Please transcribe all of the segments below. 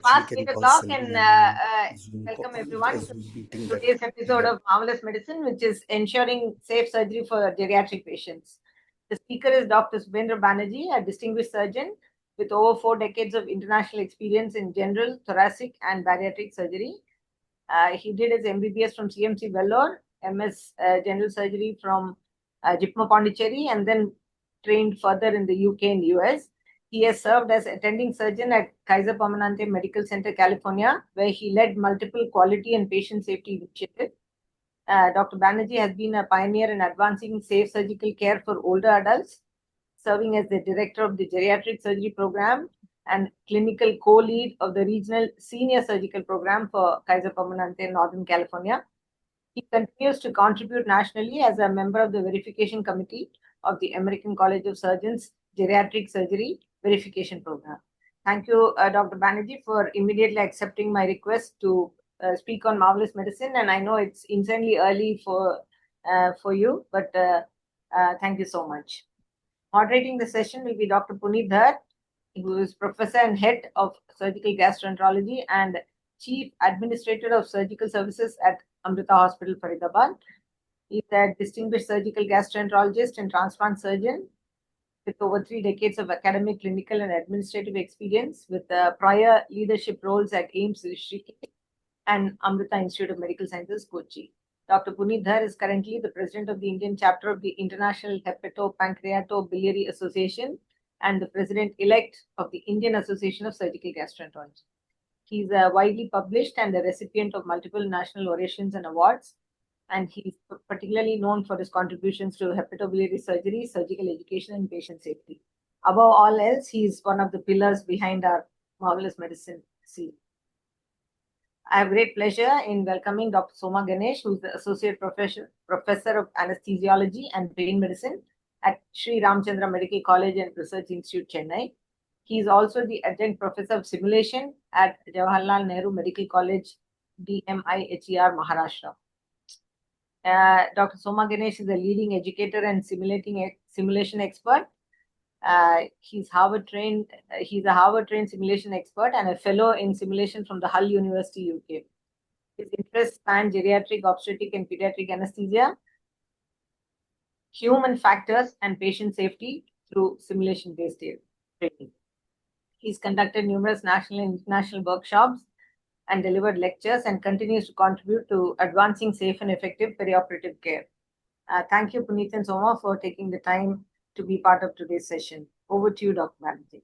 past 8 o'clock and Zoom welcome call everyone as to we beating that. today's episode of Marvelous Medicine, which is ensuring safe surgery for geriatric patients. The speaker is Dr. Subhendra Banerjee, a distinguished surgeon with over 4 decades of international experience in general, thoracic, and bariatric surgery. He did his MBBS from CMC Vellore, MS General Surgery from JIPMA Pondicherry, and then trained further in the UK and US. He has served as attending surgeon at Kaiser Permanente Medical Center, California, where he led multiple quality and patient safety initiatives. Dr. Banerjee has been a pioneer in advancing safe surgical care for older adults, serving as the director of the Geriatric Surgery Program and clinical co-lead of the Regional Senior Surgical Program for Kaiser Permanente in Northern California. He continues to contribute nationally as a member of the Verification Committee of the American College of Surgeons Geriatric Surgery Verification Program. Thank you, Dr. Banerjee, for immediately accepting my request to speak on Marvelous Medicine. And I know it's insanely early for you, but thank you so much. Moderating the session will be Dr. Puneet Dhar, who is Professor and Head of Surgical Gastroenterology and Chief Administrator of Surgical Services at Amrita Hospital, Faridabad. He is a distinguished surgical gastroenterologist and transplant surgeon with over 3 decades of academic, clinical, and administrative experience with prior leadership roles at AIIMS Rishikesh and Amrita Institute of Medical Sciences, Kochi. Dr. Puneet Dhar is currently the president of the Indian chapter of the International Hepato-Pancreato-Biliary Association and the president-elect of the Indian Association of Surgical Gastroenterology. He is widely published and the recipient of multiple national orations and awards, and he is particularly known for his contributions to hepatobiliary surgery, surgical education, and patient safety. Above all else, he is one of the pillars behind our Marvelous Medicine series. I have great pleasure in welcoming Dr. Soma Ganesh, who is the Associate Professor of Anesthesiology and Pain Medicine at Sri Ramchandra Medical College and Research Institute, Chennai. He is also the Adjunct Professor of Simulation at Jawaharlal Nehru Medical College, DMIHER, Maharashtra. Dr. Soma Ganesh is a leading educator and simulation expert. He's a Harvard-trained simulation expert and a fellow in simulation from the Hull University, UK. His interests span geriatric, obstetric, and pediatric anesthesia, human factors, and patient safety through simulation-based training. He's conducted numerous national and international workshops and delivered lectures and continues to contribute to advancing safe and effective perioperative care. Thank you, Puneet and Soma, for taking the time to be part of today's session. Over to you, Dr. Banerjee.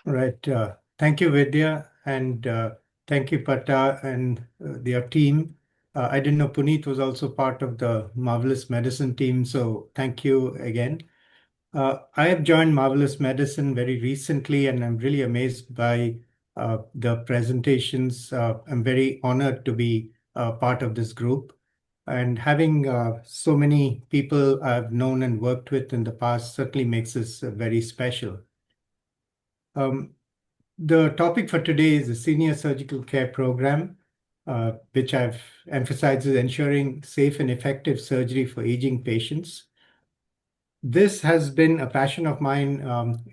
Right. Thank you, Vidya, and thank you, Patta, and their team. I didn't know Puneet was also part of the Marvelous Medicine team, so thank you again. I have joined Marvelous Medicine very recently, and I'm really amazed by the presentations. I'm very honored to be part of this group. And having so many people I've known and worked with in the past certainly makes this very special. The topic for today is the Senior Surgical Care Program, which I've emphasized is ensuring safe and effective surgery for aging patients. This has been a passion of mine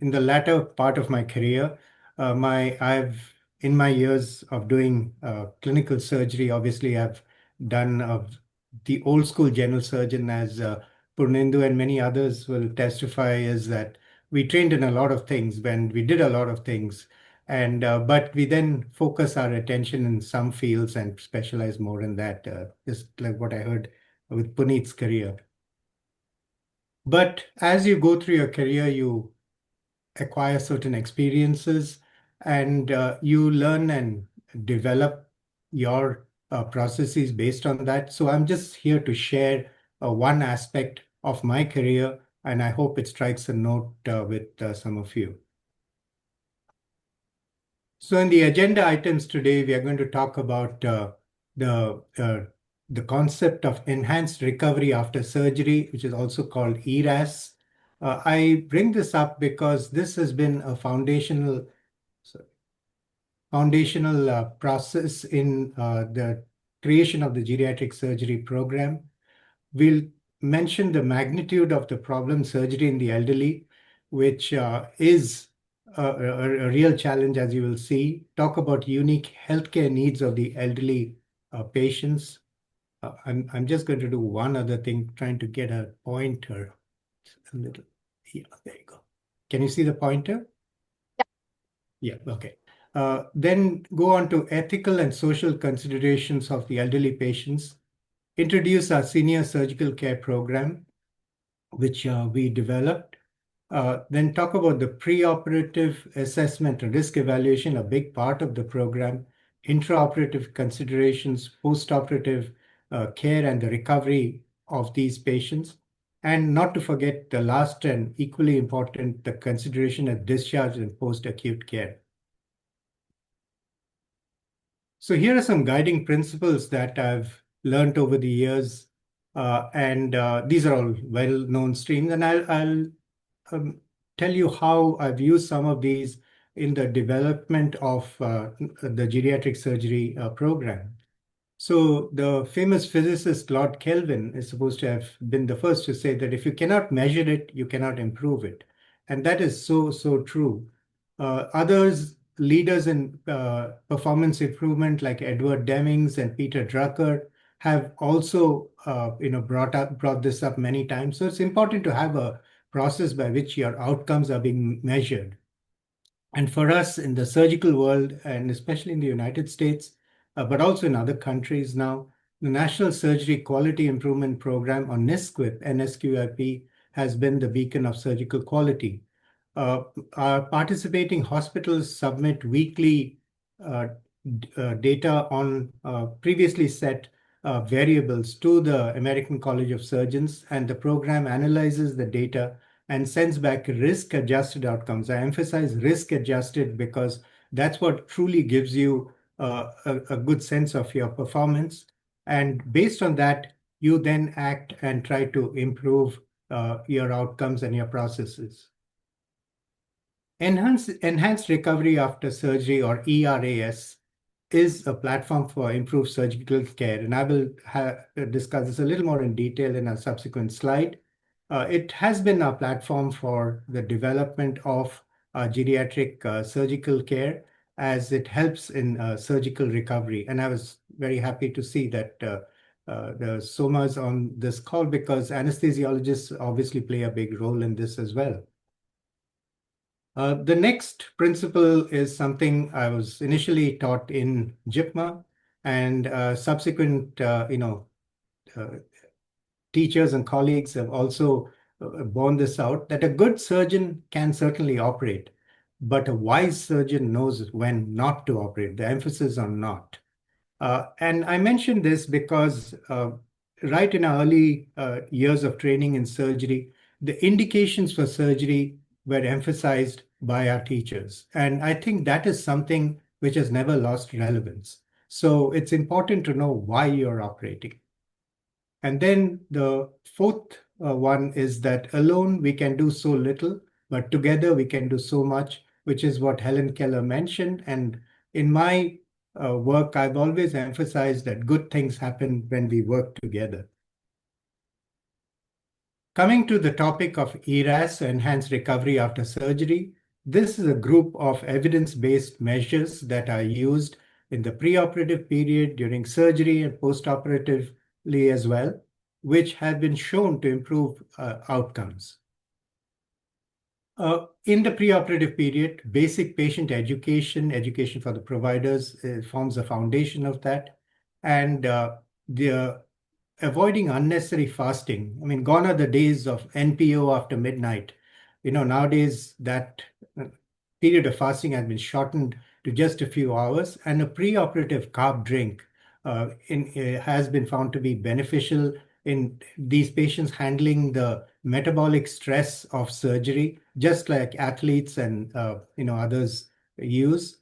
in the latter part of my career. In my years of doing clinical surgery, obviously I've done the old school general surgeon, as Purnendu and many others will testify, is that we trained in a lot of things when we did a lot of things, and but we then focus our attention in some fields and specialize more in that, just like what I heard with Puneet's career. But as you go through your career, you acquire certain experiences and you learn and develop your processes based on that. So I'm just here to share one aspect of my career, and I hope it strikes a note with some of you. So in the agenda items today, we are going to talk about the concept of enhanced recovery after surgery, which is also called ERAS. I bring this up because this has been a foundational process in the creation of the geriatric surgery program. We'll mention the magnitude of the problem surgery in the elderly, which is a real challenge, as you will see. Talk about unique healthcare needs of the elderly patients. I'm just going to do one other thing, trying to get a pointer. A little. Yeah, there you go. Can you see the pointer? Yeah, okay. Then go on to ethical and social considerations of the elderly patients. Introduce our senior surgical care program, which we developed. Then talk about the preoperative assessment and risk evaluation, a big part of the program, intraoperative considerations, postoperative care and the recovery of these patients. And not to forget the last and equally important, the consideration of discharge and post-acute care. So here are some guiding principles that I've learned over the years, and these are all well-known streams. And I'll tell you how I've used some of these in the development of the geriatric surgery program. So the famous physicist Lord Kelvin is supposed to have been the first to say that if you cannot measure it, you cannot improve it. And that is so, so true. Others, leaders in performance improvement like Edward Demings and Peter Drucker have also brought this up many times. So it's important to have a process by which your outcomes are being measured. And for us in the surgical world, and especially in the United States, but also in other countries now, the National Surgery Quality Improvement Program, or NSQIP, NSQIP, has been the beacon of surgical quality. Our participating hospitals submit weekly data on previously set variables to the American College of Surgeons, and the program analyzes the data and sends back risk-adjusted outcomes. I emphasize risk-adjusted because that's what truly gives you a good sense of your performance. And based on that, you then act and try to improve your outcomes and your processes. Enhanced recovery after surgery, or ERAS, is a platform for improved surgical care. And I will discuss this a little more in detail in a subsequent slide. It has been a platform for the development of geriatric surgical care, as it helps in surgical recovery. And I was very happy to see that the SOMAs on this call, because anesthesiologists obviously play a big role in this as well. The next principle is something I was initially taught in JIPMA, and subsequent teachers and colleagues have also borne this out, that a good surgeon can certainly operate, but a wise surgeon knows when not to operate. The emphasis on not. And I mentioned this because right in our early years of training in surgery, the indications for surgery were emphasized by our teachers. And I think that is something which has never lost relevance. So it's important to know why you're operating. And then the fourth one is that alone we can do so little, but together we can do so much, which is what Helen Keller mentioned. And in my work, I've always emphasized that good things happen when we work together. Coming to the topic of ERAS, enhanced recovery after surgery, this is a group of evidence-based measures that are used in the preoperative period, during surgery, and postoperatively as well, which have been shown to improve outcomes. In the preoperative period, basic patient education for the providers forms the foundation of that. And the avoiding unnecessary fasting. I mean, gone are the days of NPO after midnight. Nowadays that period of fasting has been shortened to just a few hours, and a preoperative carb drink has been found to be beneficial in these patients handling the metabolic stress of surgery, just like athletes and others use.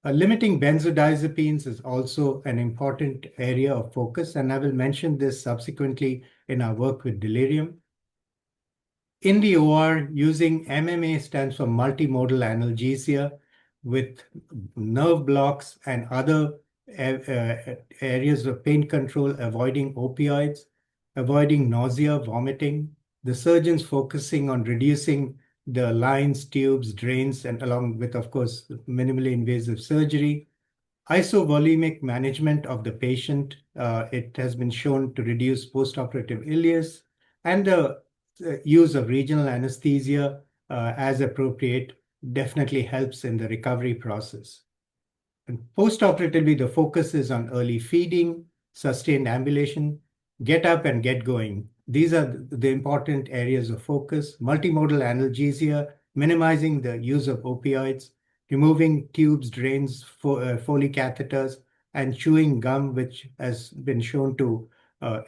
Limiting benzodiazepines is also an important area of focus, and I will mention this subsequently in our work with delirium. In the OR, using MMA, stands for multimodal analgesia, with nerve blocks and other areas of pain control, avoiding opioids, avoiding nausea, vomiting. The surgeons focusing on reducing the lines, tubes, drains, and along with, of course, minimally invasive surgery. Isovolemic management of the patient. It has been shown to reduce postoperative ileus, and the use of regional anesthesia as appropriate definitely helps in the recovery process. And postoperatively, the focus is on early feeding, sustained ambulation, get up and get going. These are the important areas of focus. Multimodal analgesia, minimizing the use of opioids, removing tubes, drains, Foley catheters, and chewing gum, which has been shown to uh,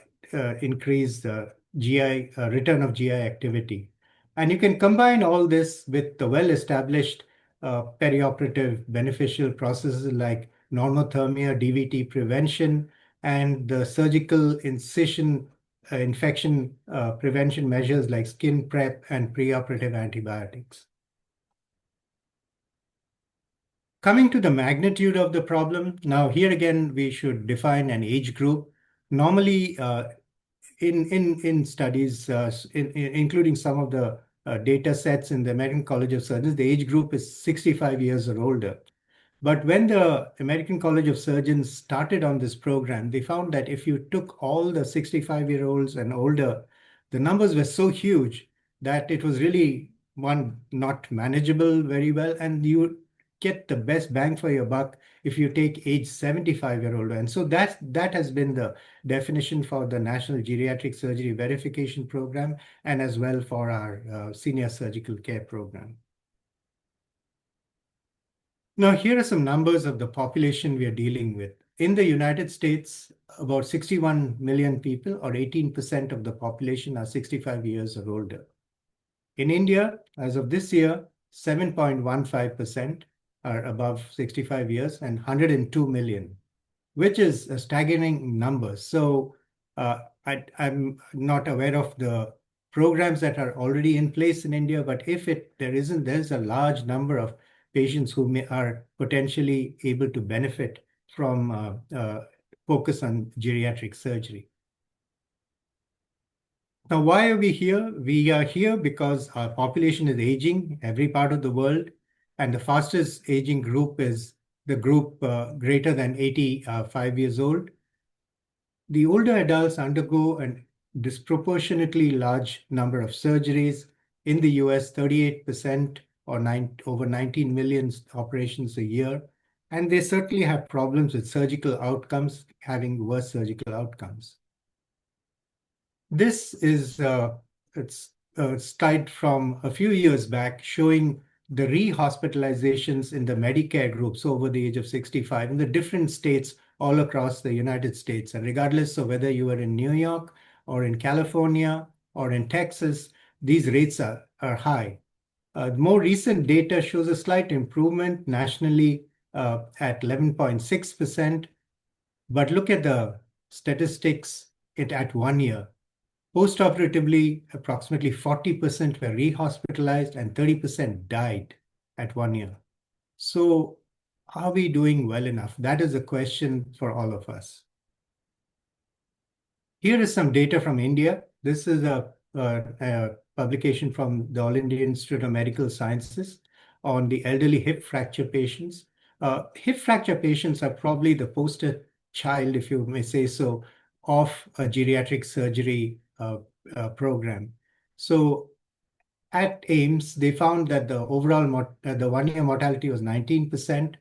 increase the GI return of GI activity. And you can combine all this with the well-established perioperative beneficial processes like normothermia, DVT prevention, and the surgical incision infection prevention measures like skin prep and preoperative antibiotics. Coming to the magnitude of the problem, now here again, we should define an age group. Normally, in studies, including some of the data sets in the American College of Surgeons, the age group is 65 years or older. But when the American College of Surgeons started on this program, they found that if you took all the 65-year-olds and older, the numbers were so huge that it was really, one, not manageable very well, and you get the best bang for your buck if you take age 75-year-old. And so that has been the definition for the National Geriatric Surgery Verification Program and as well for our senior surgical care program. Now, here are some numbers of the population we are dealing with. In the United States, about 61 million people, or 18% of the population, are 65 years or older. In India, as of this year, 7.15% are above 65 years and 102 million, which is a staggering number. So I'm not aware of the programs that are already in place in India, but if there's a large number of patients who are potentially able to benefit from focus on geriatric surgery. Now, why are we here? We are here because our population is aging every part of the world, and the fastest aging group is the group greater than 85 years old. The older adults undergo a disproportionately large number of surgeries. In the US, 38% or over 19 million operations a year. And they certainly have problems with surgical outcomes, having worse surgical outcomes. This is it's a slide from a few years back showing the rehospitalizations in the Medicare groups over the age of 65 in the different states all across the United States. And regardless of whether you are in New York or in California or in Texas, these rates are high. More recent data shows a slight improvement nationally at 11.6%. But look at the statistics at 1 year. Postoperatively, approximately 40% were rehospitalized and 30% died at 1 year. So are we doing well enough? That is a question for all of us. Here is some data from India. This is a publication from the All India Institute of Medical Sciences on the elderly hip fracture patients. Hip fracture patients are probably the poster child, if you may say so, of a geriatric surgery program. So at AIMS, they found that the overall the 1 year mortality was 19%,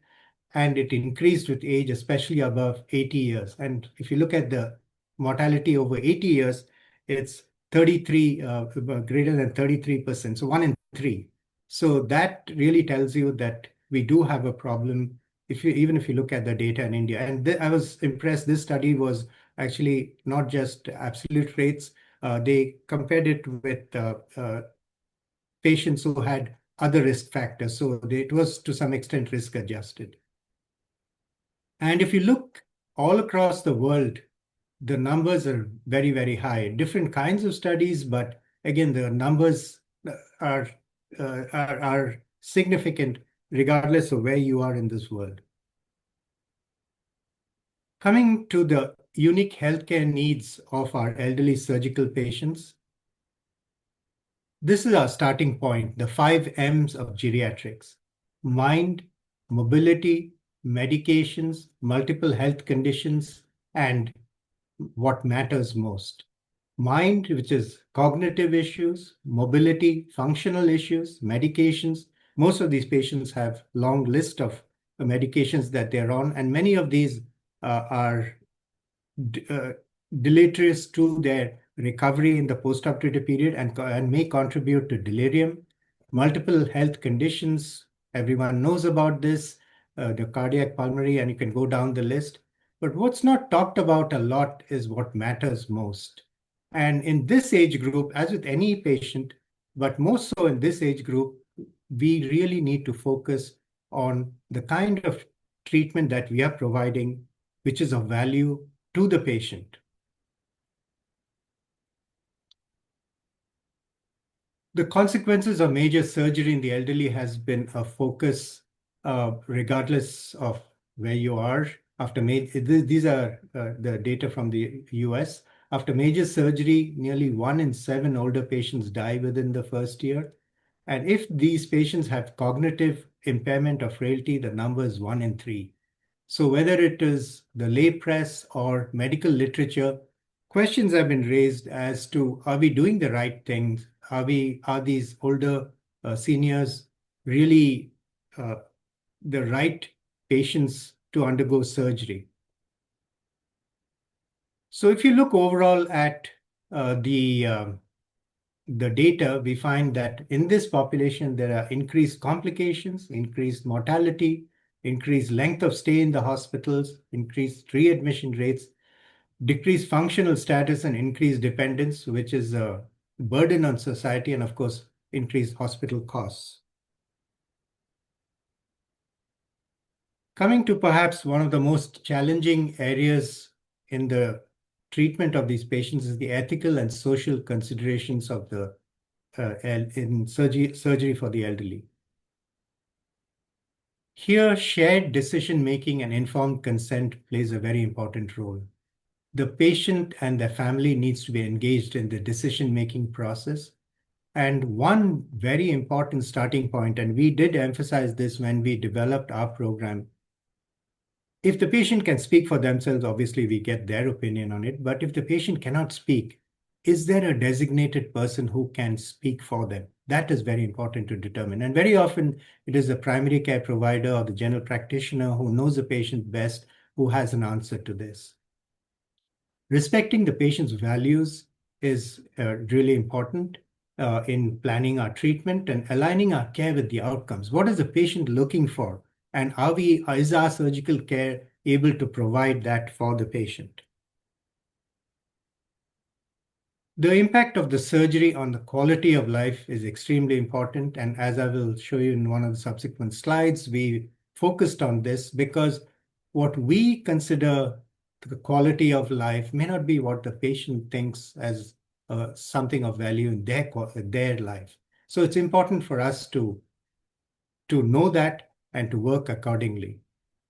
and it increased with age, especially above 80 years. And if you look at the mortality over 80 years, it's 33, greater than 33%, so 1 in 3. So that really tells you that we do have a problem, even if you look at the data in India. And I was impressed. This study was actually not just absolute rates. They compared it with patients who had other risk factors. So it was to some extent risk adjusted. And if you look all across the world, the numbers are very, very high. Different kinds of studies, but again, the numbers are significant regardless of where you are in this world. Coming to the unique healthcare needs of our elderly surgical patients, this is our starting point, the 5 M's of geriatrics: mind, mobility, medications, multiple health conditions, and what matters most. Mind, which is cognitive issues; mobility, functional issues; medications. Most of these patients have long list of medications that they're on, and many of these are deleterious to their recovery in the postoperative period and may contribute to delirium. Multiple health conditions, everyone knows about this, the cardiac, pulmonary, and you can go down the list. But what's not talked about a lot is what matters most. And in this age group, as with any patient, but more so in this age group, we really need to focus on the kind of treatment that we are providing, which is of value to the patient. The consequences of major surgery in the elderly has been a focus, regardless of where you are. These are the data from the US. After major surgery, nearly 1 in 7 older patients die within the first year. And if these patients have cognitive impairment or frailty, the number is 1 in 3. So whether it is the lay press or medical literature, questions have been raised as to, are we doing the right things? Are these older seniors really the right patients to undergo surgery? So if you look overall at the data, we find that in this population, there are increased complications, increased mortality, increased length of stay in the hospitals, increased readmission rates, decreased functional status, and increased dependence, which is a burden on society, and of course, increased hospital costs. Coming to perhaps one of the most challenging areas in the treatment of these patients is the ethical and social considerations of the in surgery for the elderly. Here, shared decision-making and informed consent plays a very important role. The patient and their family needs to be engaged in the decision-making process. And one very important starting point, and we did emphasize this when we developed our program, if the patient can speak for themselves, obviously we get their opinion on it. But if the patient cannot speak, is there a designated person who can speak for them? That is very important to determine. And very often it is the primary care provider or the general practitioner who knows the patient best who has an answer to this. Respecting the patient's values is really important in planning our treatment and aligning our care with the outcomes. What is the patient looking for? And is our surgical care able to provide that for the patient? The impact of the surgery on the quality of life is extremely important. And as I will show you in one of the subsequent slides, we focused on this because what we consider the quality of life may not be what the patient thinks as something of value in their life. So it's important for us to know that and to work accordingly.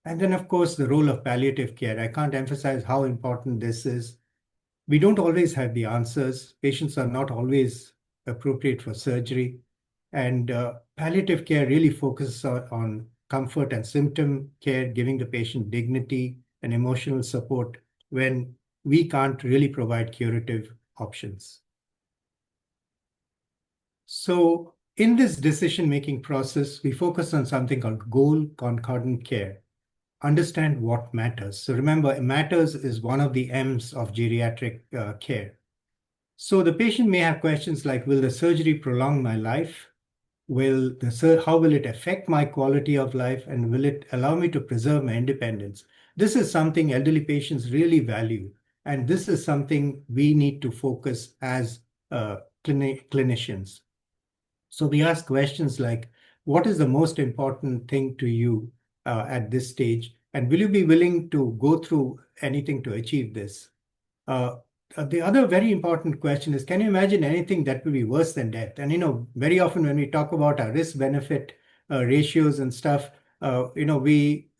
And then, of course, the role of palliative care. I can't emphasize how important this is. We don't always have the answers. Patients are not always appropriate for surgery. And palliative care really focuses on comfort and symptom care, giving the patient dignity and emotional support when we can't really provide curative options. So in this decision-making process, we focus on something called goal concordant care. Understand what matters. So remember, matters is one of the M's of geriatric care. So the patient may have questions like, will the surgery prolong my life? How will it affect my quality of life? And will it allow me to preserve my independence? This is something elderly patients really value. And this is something we need to focus as clinicians. So we ask questions like, what is the most important thing to you at this stage? And will you be willing to go through anything to achieve this? The other very important question is, can you imagine anything that will be worse than death? And, very often when we talk about our risk-benefit ratios and stuff, we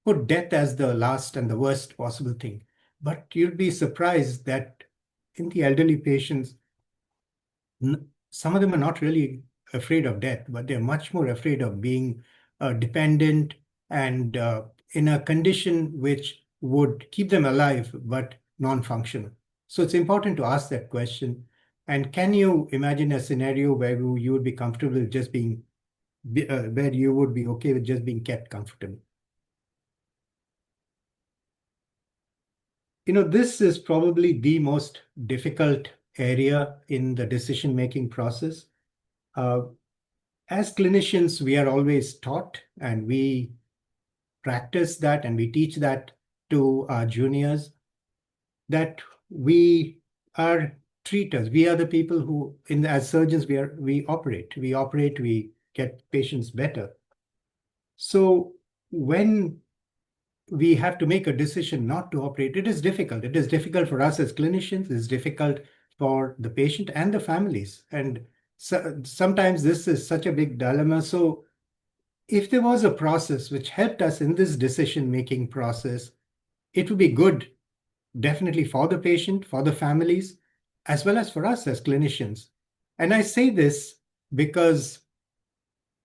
put death as the last and the worst possible thing. But you'll be surprised that in the elderly patients, some of them are not really afraid of death, but they're much more afraid of being dependent and in a condition which would keep them alive but non-functional. So it's important to ask that question. And can you imagine a scenario where you would be comfortable just being, where you would be okay with just being kept comfortable? This is probably the most difficult area in the decision-making process. As clinicians, we are always taught and we practice that and we teach that to our juniors that we are treaters. We are the people who, as surgeons, we operate. We get patients better. So when we have to make a decision not to operate, it is difficult. It is difficult for us as clinicians. It's difficult for the patient and the families. And sometimes this is such a big dilemma. So if there was a process which helped us in this decision-making process, it would be good, definitely for the patient, for the families, as well as for us as clinicians. And I say this because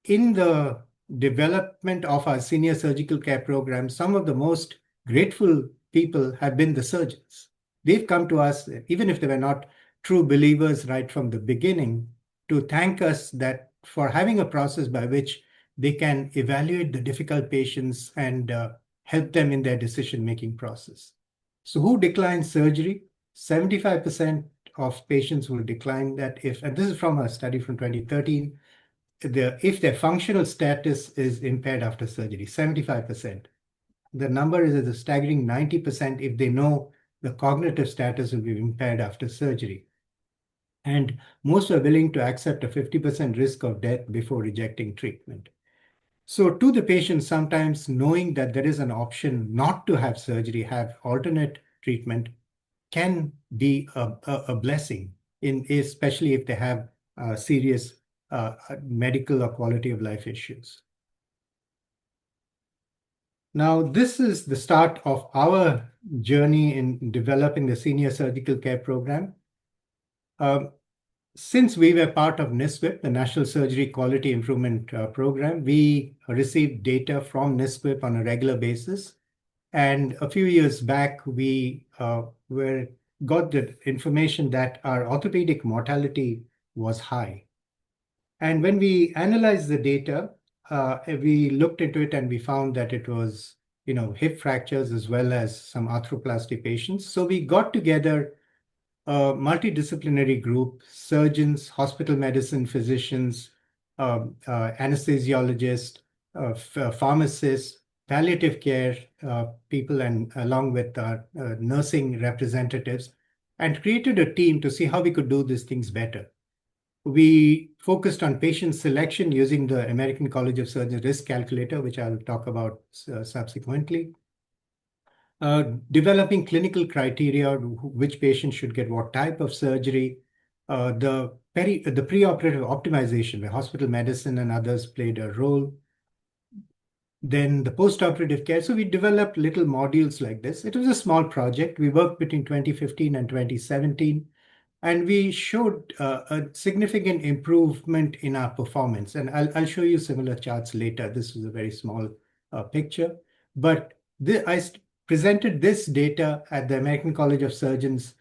in the development of our senior surgical care program, some of the most grateful people have been the surgeons. They've come to us, even if they were not true believers right from the beginning, to thank us that for having a process by which they can evaluate the difficult patients and help them in their decision-making process. So who declines surgery? 75% of patients will decline that and this is from a study from 2013, if their functional status is impaired after surgery, 75%. The number is a staggering 90% if they know the cognitive status will be impaired after surgery. And most are willing to accept a 50% risk of death before rejecting treatment. So to the patient, sometimes knowing that there is an option not to have surgery, have alternate treatment, can be a blessing, especially if they have serious medical or quality of life issues. Now, this is the start of our journey in developing the senior surgical care program. Since we were part of NSWIP, the National Surgery Quality Improvement Program, we received data from NSWIP on a regular basis. And a few years back, we got the information that our orthopedic mortality was high. And when we analyzed the data, we looked into it and we found that it was, hip fractures as well as some arthroplasty patients. So we got together a multidisciplinary group, surgeons, hospital medicine physicians, anesthesiologists, pharmacists, palliative care people, and along with nursing representatives, and created a team to see how we could do these things better. We focused on patient selection using the American College of Surgeons risk calculator, which I'll talk about subsequently. Developing clinical criteria, which patient should get what type of surgery, the preoperative optimization, where hospital medicine and others played a role. Then the postoperative care. So we developed little modules like this. It was a small project. We worked between 2015 and 2017, and we showed a significant improvement in our performance. And I'll show you similar charts later. This is a very small picture, but I presented this data at the American College of Surgeons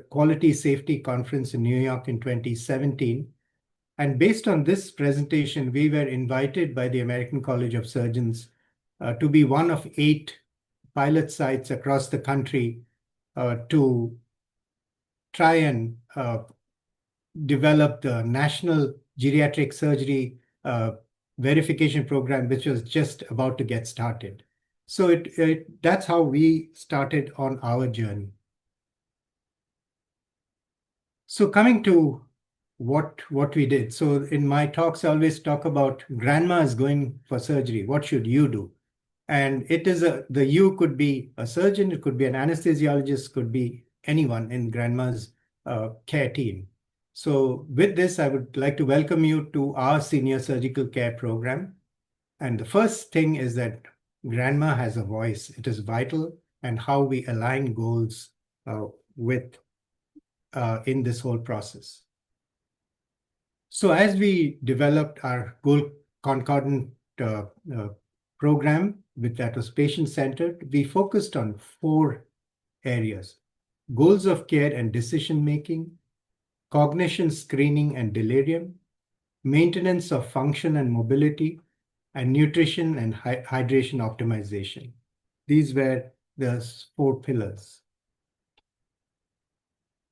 Quality Safety Conference in New York in 2017. And based on this presentation, we were invited by the American College of Surgeons to be one of 8 pilot sites across the country to try and develop the National Geriatric Surgery Verification Program, which was just about to get started. So that's how we started on our journey. So coming to what we did. So in my talks, I always talk about grandma is going for surgery. What should you do? And it is the you could be a surgeon, it could be an anesthesiologist, could be anyone in grandma's care team. So with this, I would like to welcome you to our senior surgical care program. And the first thing is that grandma has a voice. It is vital, and how we align goals in this whole process. So as we developed our goal concordant program that was patient-centered, we focused on 4 areas: goals of care and decision-making, cognition screening and delirium, maintenance of function and mobility, and nutrition and hydration optimization. These were the 4 pillars.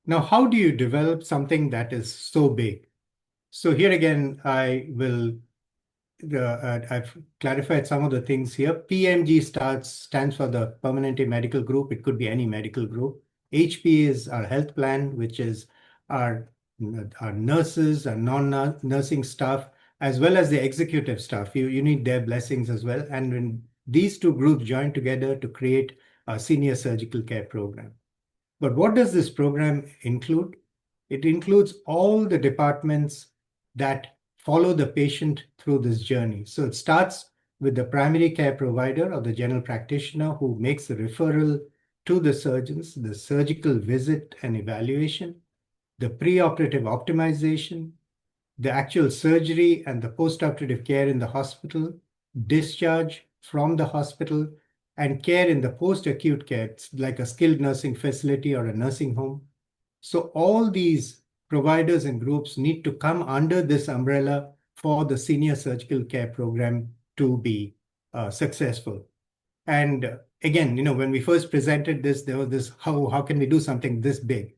Now, how do you develop something that is so big? So here again, I've clarified some of the things here. PMG stands for the Permanente Medical Group. It could be any medical group. HP is our health plan, which is our nurses and non-nursing staff, as well as the executive staff. You need their blessings as well. And when these 2 groups join together to create a senior surgical care program. But what does this program include? It includes all the departments that follow the patient through this journey. So it starts with the primary care provider or the general practitioner who makes the referral to the surgeons, the surgical visit and evaluation, the preoperative optimization, the actual surgery and the postoperative care in the hospital, discharge from the hospital, and care in the post-acute care, like a skilled nursing facility or a nursing home. So all these providers and groups need to come under this umbrella for the senior surgical care program to be successful. And again, when we first presented this, there was this, how can we do something this big?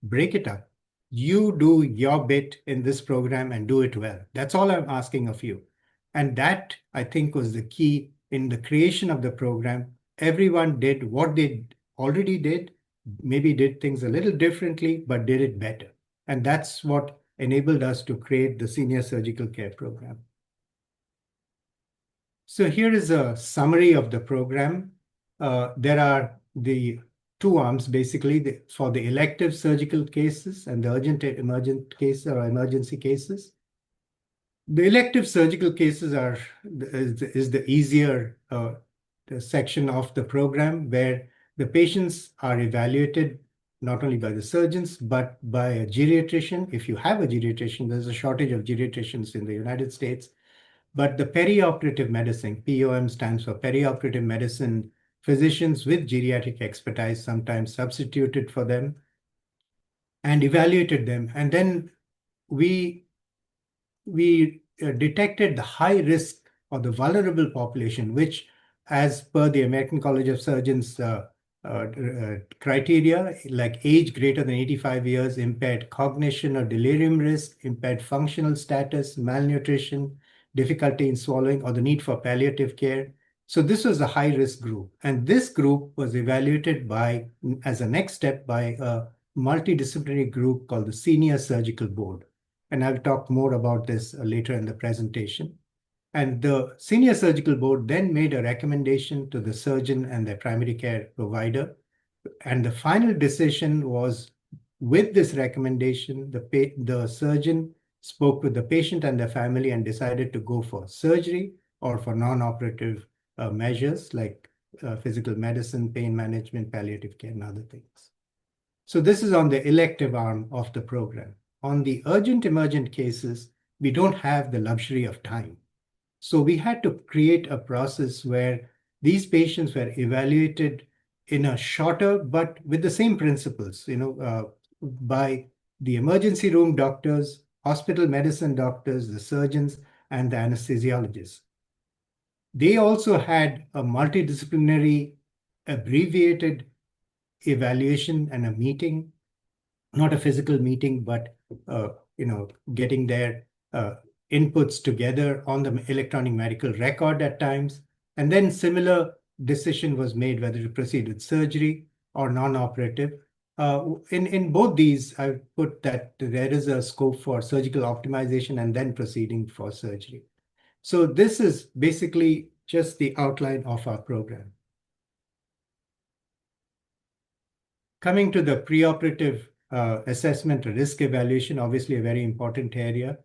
Break it up. You do your bit in this program and do it well. That's all I'm asking of you. And that, I think, was the key in the creation of the program. Everyone did what they already did, maybe did things a little differently, but did it better. And that's what enabled us to create the senior surgical care program. So here is a summary of the program. There are the 2 arms, basically, for the elective surgical cases and the urgent emergent cases or emergency cases. The elective surgical cases is the easier the section of the program, where the patients are evaluated not only by the surgeons, but by a geriatrician. If you have a geriatrician, there's a shortage of geriatricians in the United States. But the perioperative medicine, POM stands for perioperative medicine, physicians with geriatric expertise sometimes substituted for them and evaluated them. And then we detected the high risk or the vulnerable population, which, as per the American College of Surgeons criteria, like age greater than 85 years, impaired cognition or delirium risk, impaired functional status, malnutrition, difficulty in swallowing, or the need for palliative care. So this was a high-risk group. And this group was evaluated as a next step by a multidisciplinary group called the Senior Surgical Board. And I'll talk more about this later in the presentation. And the Senior Surgical Board then made a recommendation to the surgeon and their primary care provider. And the final decision was, with this recommendation, the surgeon spoke with the patient and the family and decided to go for surgery or for non-operative measures like physical medicine, pain management, palliative care, and other things. So this is on the elective arm of the program. On the urgent emergent cases, we don't have the luxury of time. So we had to create a process where these patients were evaluated in a shorter, but with the same principles, by the emergency room doctors, hospital medicine doctors, the surgeons, and the anesthesiologists. They also had a multidisciplinary abbreviated evaluation and a meeting, not a physical meeting, but getting their inputs together on the electronic medical record at times. And then similar decision was made whether to proceed with surgery or non-operative. In both these, I put that there is a scope for surgical optimization and then proceeding for surgery. So this is basically just the outline of our program. Coming to the preoperative assessment risk evaluation, obviously a very important area.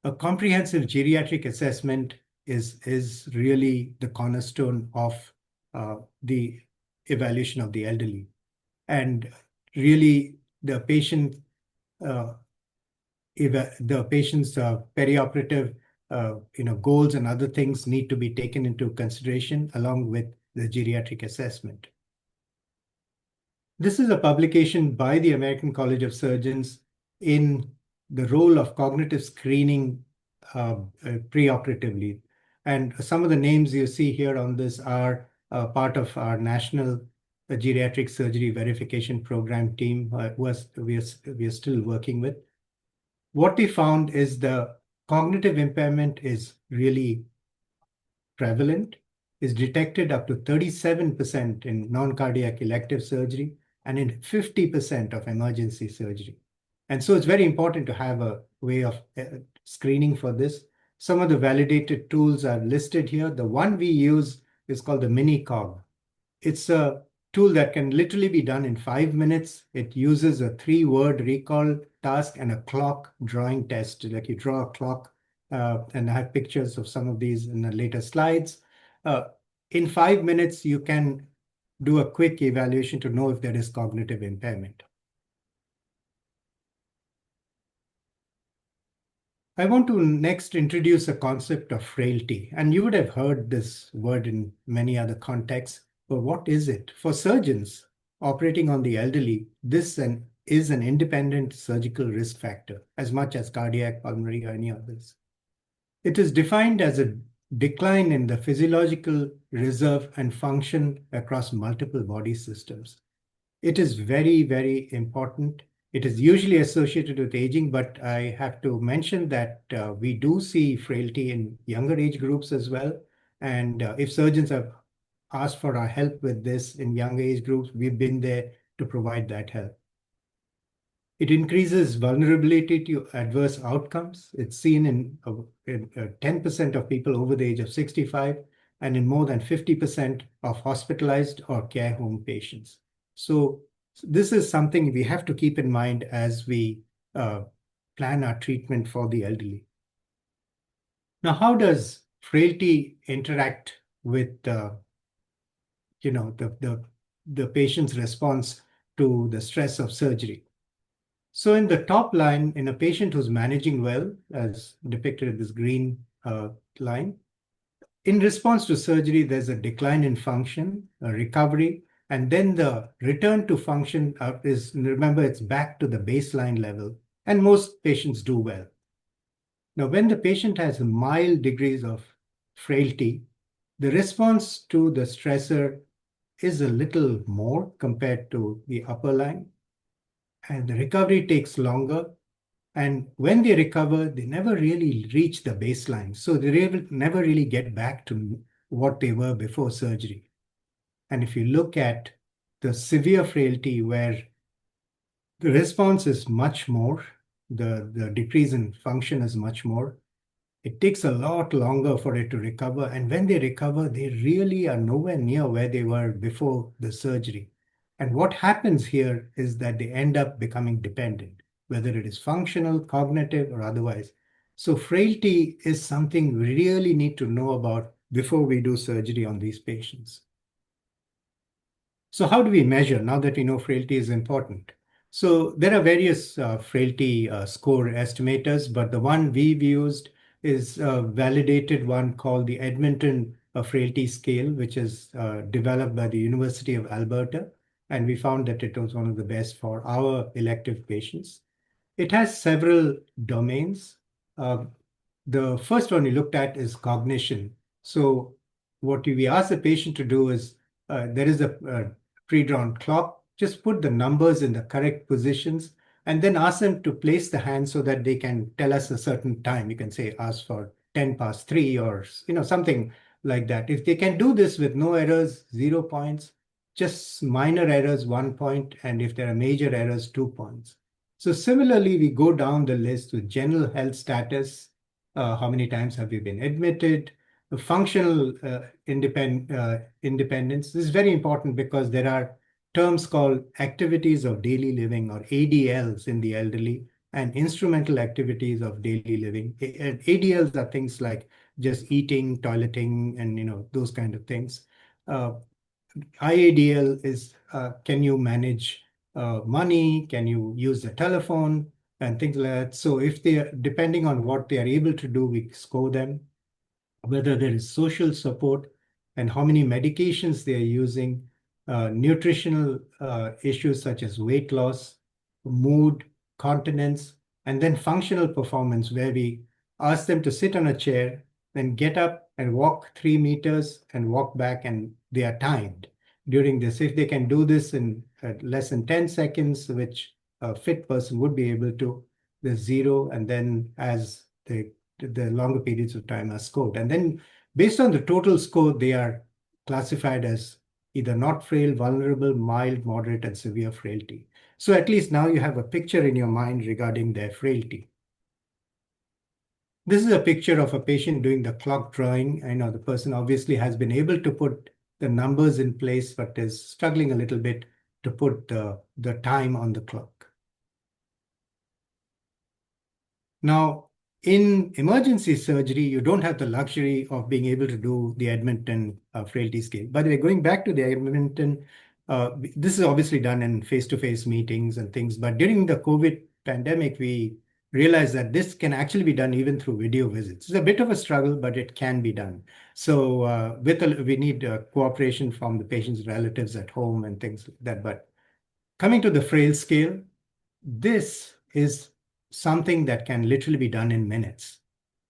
A comprehensive geriatric assessment is really the cornerstone of the evaluation of the elderly. And really the patient the patient's perioperative goals and other things need to be taken into consideration along with the geriatric assessment. This is a publication by the American College of Surgeons in the role of cognitive screening preoperatively. And some of the names you see here on this are part of our National Geriatric Surgery Verification Program team, we are still working with. What we found is the cognitive impairment is really prevalent, is detected up to 37% in non-cardiac elective surgery and in 50% of emergency surgery. And so it's very important to have a way of screening for this. Some of the validated tools are listed here. The one we use is called the mini-cog. It's a tool that can literally be done in 5 minutes. It uses a 3-word recall task and a clock drawing test. Like you draw a clock, and I have pictures of some of these in the later slides. In 5 minutes, you can do a quick evaluation to know if there is cognitive impairment. I want to next introduce a concept of frailty, and you would have heard this word in many other contexts. But what is it? For surgeons operating on the elderly, this is an independent surgical risk factor, as much as cardiac, pulmonary, or any others. It is defined as a decline in the physiological reserve and function across multiple body systems. It is very, very important. It is usually associated with aging, but I have to mention that we do see frailty in younger age groups as well. And if surgeons have asked for our help with this in young age groups, we've been there to provide that help. It increases vulnerability to adverse outcomes. It's seen in 10% of people over the age of 65 and in more than 50% of hospitalized or care home patients. So this is something we have to keep in mind as we plan our treatment for the elderly. Now, how does frailty interact with the patient's response to the stress of surgery? So in the top line, in a patient who's managing well, as depicted in this green line, in response to surgery, there's a decline in function, a recovery, and then the return to function remember, it's back to the baseline level, and most patients do well. Now, when the patient has mild degrees of frailty, the response to the stressor is a little more compared to the upper line, and the recovery takes longer. And when they recover, they never really reach the baseline. So they never really get back to what they were before surgery. And if you look at the severe frailty where the response is much more, the decrease in function is much more, it takes a lot longer for it to recover. And when they recover, they really are nowhere near where they were before the surgery. And what happens here is that they end up becoming dependent, whether it is functional, cognitive, or otherwise. So frailty is something we really need to know about before we do surgery on these patients. So how do we measure now that we know frailty is important? So there are various frailty score estimators, but the one we've used is a validated one called the Edmonton Frailty Scale, which is developed by the University of Alberta. And we found that it was one of the best for our elective patients. It has several domains. The first one we looked at is cognition. So what we ask the patient to do is, there is a pre-drawn clock, just put the numbers in the correct positions, and then ask them to place the hand so that they can tell us a certain time. You can say, ask for 10 past 3 or something like that. If they can do this with no errors, 0 points, just minor errors, 1 point, and if there are major errors, 2 points. So similarly, we go down the list with general health status. How many times have you been admitted? The functional independence. This is very important because there are terms called activities of daily living, or ADLs, in the elderly, and instrumental activities of daily living. ADLs are things like just eating, toileting, and those kind of things. IADL is, can you manage money? Can you use the telephone? and things like that. So if they are, depending on what they are able to do, we score them, whether there is social support and how many medications they are using, nutritional issues such as weight loss, mood, continence, and then functional performance, where we ask them to sit on a chair, then get up and walk 3 meters and walk back, and they are timed during this. If they can do this in less than 10 seconds, which a fit person would be able to, there's zero, and then as the longer periods of time are scored. And then based on the total score, they are classified as either not frail, vulnerable, mild, moderate, and severe frailty. So at least now you have a picture in your mind regarding their frailty. This is a picture of a patient doing the clock drawing. I know the person obviously has been able to put the numbers in place, but is struggling a little bit to put the time on the clock. Now, in emergency surgery, you don't have the luxury of being able to do the Edmonton frailty scale. By the way, going back to the Edmonton, this is obviously done in face-to-face meetings and things, but during the COVID pandemic, we realized that this can actually be done even through video visits. It's a bit of a struggle, but it can be done. So we need cooperation from the patient's relatives at home and things like that. But coming to the frail scale, this is something that can literally be done in minutes.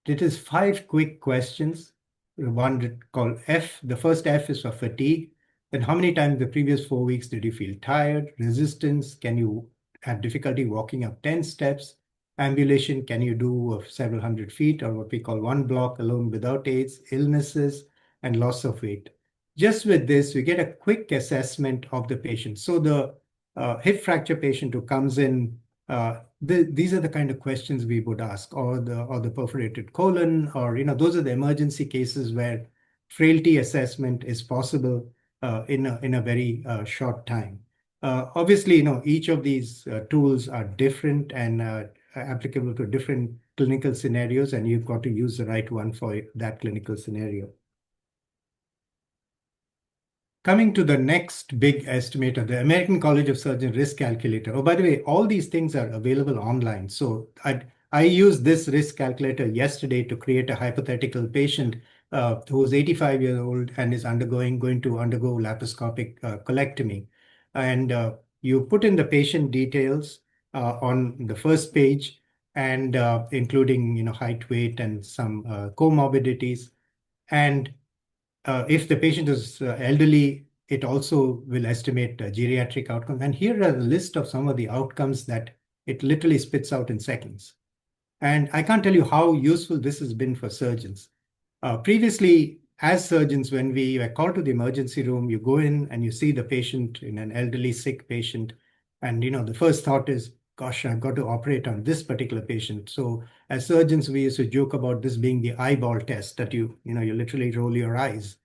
It is 5 quick questions. One called F. The first F is for fatigue. Then how many times the previous 4 weeks did you feel tired? Resistance, can you have difficulty walking up 10 steps? Ambulation, can you do several hundred feet, or what we call 1 block alone without aids? Illnesses and loss of weight. Just with this, we get a quick assessment of the patient. So the hip fracture patient who comes in, these are the kind of questions we would ask, or the perforated colon, or those are the emergency cases where frailty assessment is possible in a very short time. Obviously, each of these tools are different and applicable to different clinical scenarios, and you've got to use the right one for that clinical scenario. Coming to the next big estimator, the American College of Surgeons risk calculator. Oh, by the way, all these things are available online. So I used this risk calculator yesterday to create a hypothetical patient who is 85 years old and is going to undergo laparoscopic colectomy. And you put in the patient details on the first page, and including height, weight, and some comorbidities. And if the patient is elderly, it also will estimate geriatric outcomes. And here are a list of some of the outcomes that it literally spits out in seconds. And I can't tell you how useful this has been for surgeons. Previously, as surgeons, when we were called to the emergency room, you go in and you see the patient, in an elderly sick patient. And the first thought is, gosh, I've got to operate on this particular patient. So as surgeons, we used to joke about this being the eyeball test, that you literally roll your eyes.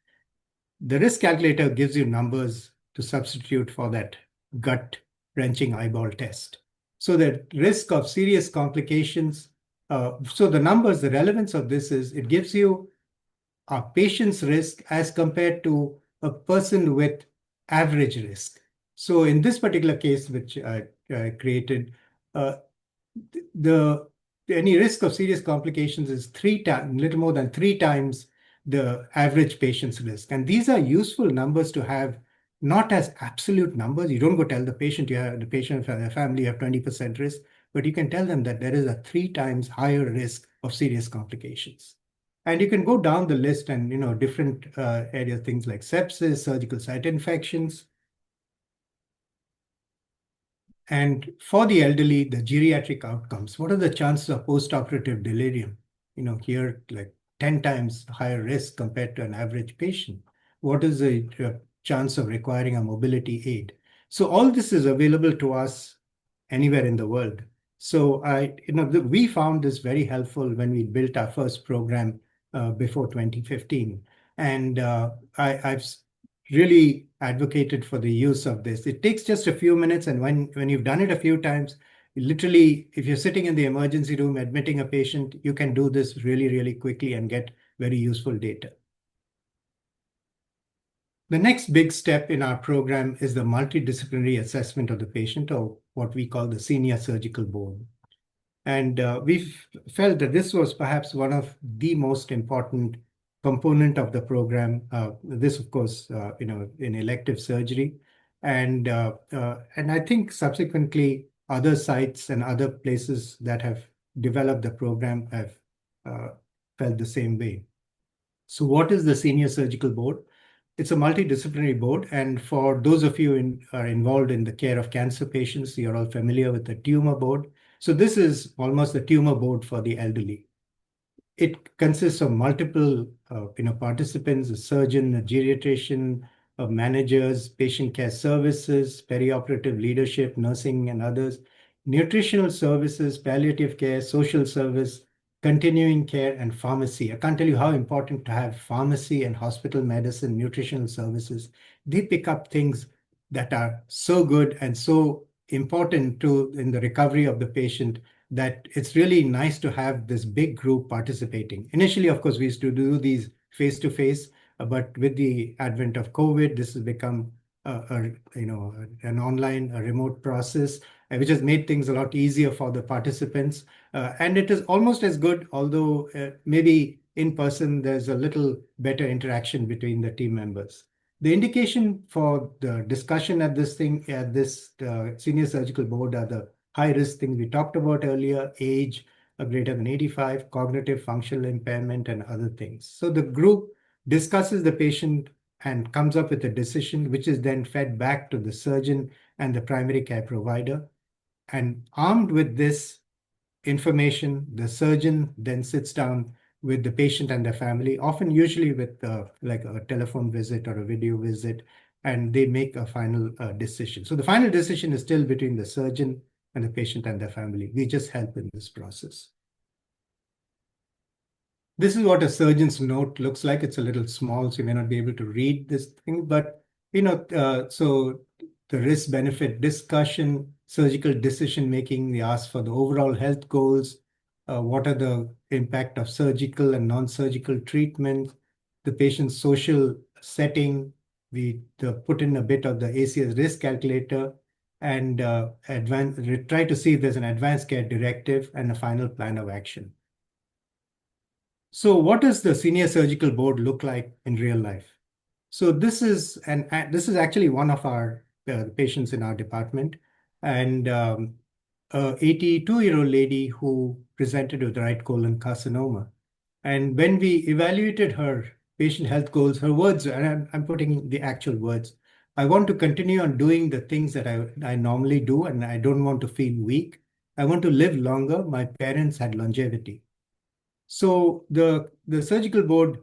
The risk calculator gives you numbers to substitute for that gut-wrenching eyeball test. So the risk of serious complications, so the numbers, the relevance of this is it gives you a patient's risk as compared to a person with average risk. So in this particular case, which I created, any risk of serious complications is little more than 3 times the average patient's risk. And these are useful numbers to have, not as absolute numbers. You don't go tell the patient and their family have 20% risk, but you can tell them that there is a 3 times higher risk of serious complications. And you can go down the list and, different areas, things like sepsis, surgical site infections. And for the elderly, the geriatric outcomes, what are the chances of postoperative delirium? Here, like 10 times higher risk compared to an average patient. What is the chance of requiring a mobility aid? So all this is available to us anywhere in the world. So we found this very helpful when we built our first program before 2015. And I've really advocated for the use of this. It takes just a few minutes, and when you've done it a few times, literally, if you're sitting in the emergency room admitting a patient, you can do this really, really quickly and get very useful data. The next big step in our program is the multidisciplinary assessment of the patient, or what we call the senior surgical board. And we felt that this was perhaps one of the most important component of the program. This, of course, in elective surgery. And I think subsequently other sites and other places that have developed the program have felt the same way. So what is the Senior Surgical Board? It's a multidisciplinary board, and for those of you are involved in the care of cancer patients, you're all familiar with the tumor board. So this is almost the tumor board for the elderly. It consists of multiple participants: a surgeon, a geriatrician, managers, patient care services, perioperative leadership, nursing, and others, nutritional services, palliative care, social service, continuing care, and pharmacy. I can't tell you how important to have pharmacy and hospital medicine, nutritional services. They pick up things that are so good and so important in the recovery of the patient that it's really nice to have this big group participating. Initially, of course, we used to do these face-to-face, but with the advent of COVID, this has become an online, a remote process, which has made things a lot easier for the participants. And it is almost as good, although maybe in person, there's a little better interaction between the team members. The indication for the discussion at this Senior Surgical Board are the high-risk things we talked about earlier: age, greater than 85, cognitive functional impairment, and other things. So the group discusses the patient and comes up with a decision, which is then fed back to the surgeon and the primary care provider. And armed with this information, the surgeon then sits down with the patient and their family, often usually with like a telephone visit or a video visit, and they make a final decision. So the final decision is still between the surgeon and the patient and their family. We just help in this process. This is what a surgeon's note looks like. It's a little small, so you may not be able to read this thing, but so the risk-benefit discussion, surgical decision-making, we ask for the overall health goals, what are the impact of surgical and non-surgical treatment, the patient's social setting. We put in a bit of the ACS risk calculator, and try to see if there's an advanced care directive and a final plan of action. So what does the Senior Surgical Board look like in real life? So this is actually one of our patients in our department, and a 82-year-old lady who presented with right colon carcinoma. And when we evaluated her patient health goals, her words, and I'm putting the actual words: I want to continue on doing the things that I normally do, and I don't want to feel weak. I want to live longer. My parents had longevity. So the surgical board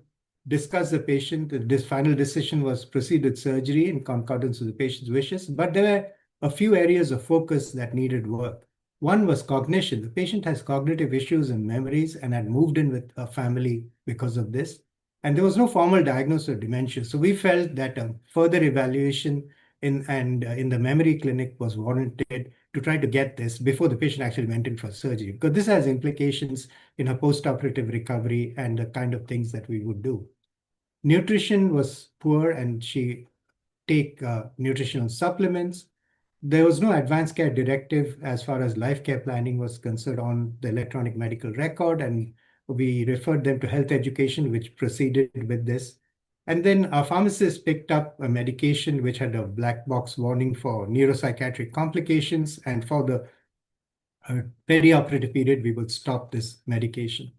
discussed the patient. This final decision was proceed with surgery in concordance with the patient's wishes, but there were a few areas of focus that needed work. One was cognition. The patient has cognitive issues and memories and had moved in with a family because of this. And there was no formal diagnosis of dementia. So we felt that a further evaluation in the memory clinic was warranted to try to get this before the patient actually went in for surgery, because this has implications in her post-operative recovery and the kind of things that we would do. Nutrition was poor, and she take nutritional supplements. There was no advanced care directive as far as life care planning was concerned on the electronic medical record, and we referred them to health education, which proceeded with this. And then our pharmacist picked up a medication which had a black box warning for neuropsychiatric complications, and for the perioperative period, we would stop this medication.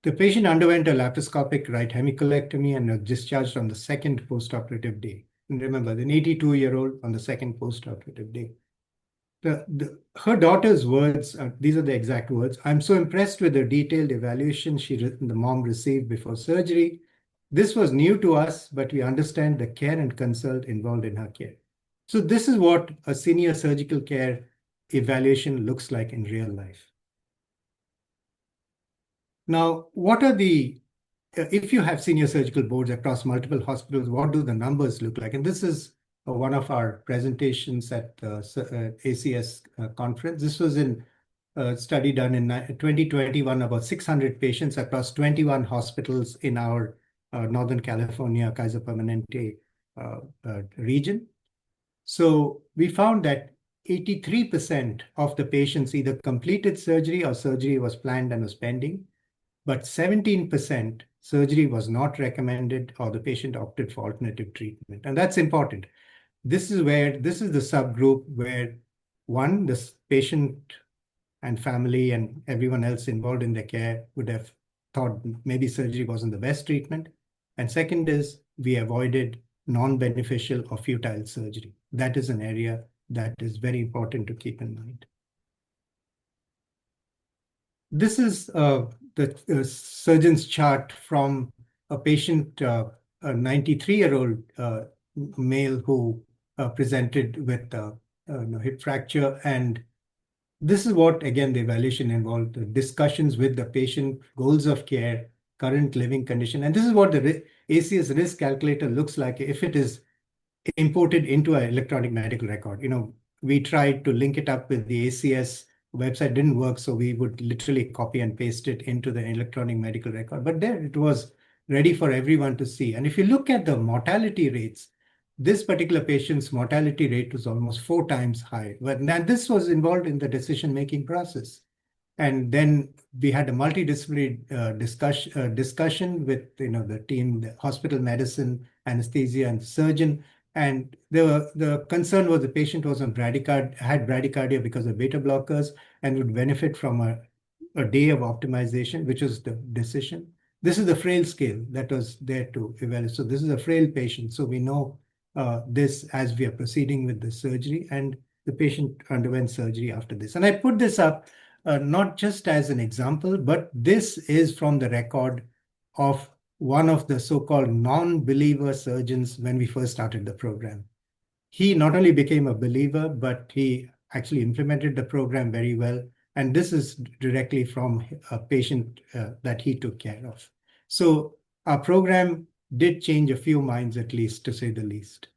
The patient underwent a laparoscopic right hemicolectomy and was discharged on the second postoperative day. And remember, an 82-year-old on the second postoperative day. Her daughter's words, these are the exact words: I'm so impressed with the detailed evaluation the mom received before surgery. This was new to us, but we understand the care and consult involved in her care. So this is what a senior surgical care evaluation looks like in real life. Now, what are if you have senior surgical boards across multiple hospitals, what do the numbers look like? And this is one of our presentations at the ACS conference. This was in a study done in 2021, about 600 patients across 21 hospitals in our Northern California, Kaiser Permanente region. So we found that 83% of the patients either completed surgery or surgery was planned and was pending, but 17% surgery was not recommended or the patient opted for alternative treatment. And that's important. This is the subgroup where one, this patient and family and everyone else involved in the care would have thought maybe surgery wasn't the best treatment. And second is we avoided non-beneficial or futile surgery. That is an area that is very important to keep in mind. This is the surgeon's chart from a patient, a 93-year-old male who presented with hip fracture. And this is what, again, the evaluation involved, the discussions with the patient, goals of care, current living condition. And this is what the ACS risk calculator looks like if it is imported into an electronic medical record. We tried to link it up with the ACS website, didn't work, so we would literally copy and paste it into the electronic medical record. But there it was ready for everyone to see. And if you look at the mortality rates, this particular patient's mortality rate was almost 4 times higher. But this was involved in the decision-making process. And then we had a multidisciplinary discussion with the team, the hospital medicine, anesthesia, and surgeon. And the concern was the patient was on had bradycardia because of beta blockers and would benefit from a day of optimization, which was the decision. This is the frail scale that was there to evaluate. So this is a frail patient. So we know this as we are proceeding with the surgery, and the patient underwent surgery after this. And I put this up not just as an example, but this is from the record of one of the so-called non-believer surgeons when we first started the program. He not only became a believer, but he actually implemented the program very well. And this is directly from a patient that he took care of. So our program did change a few minds, at least, to say the least.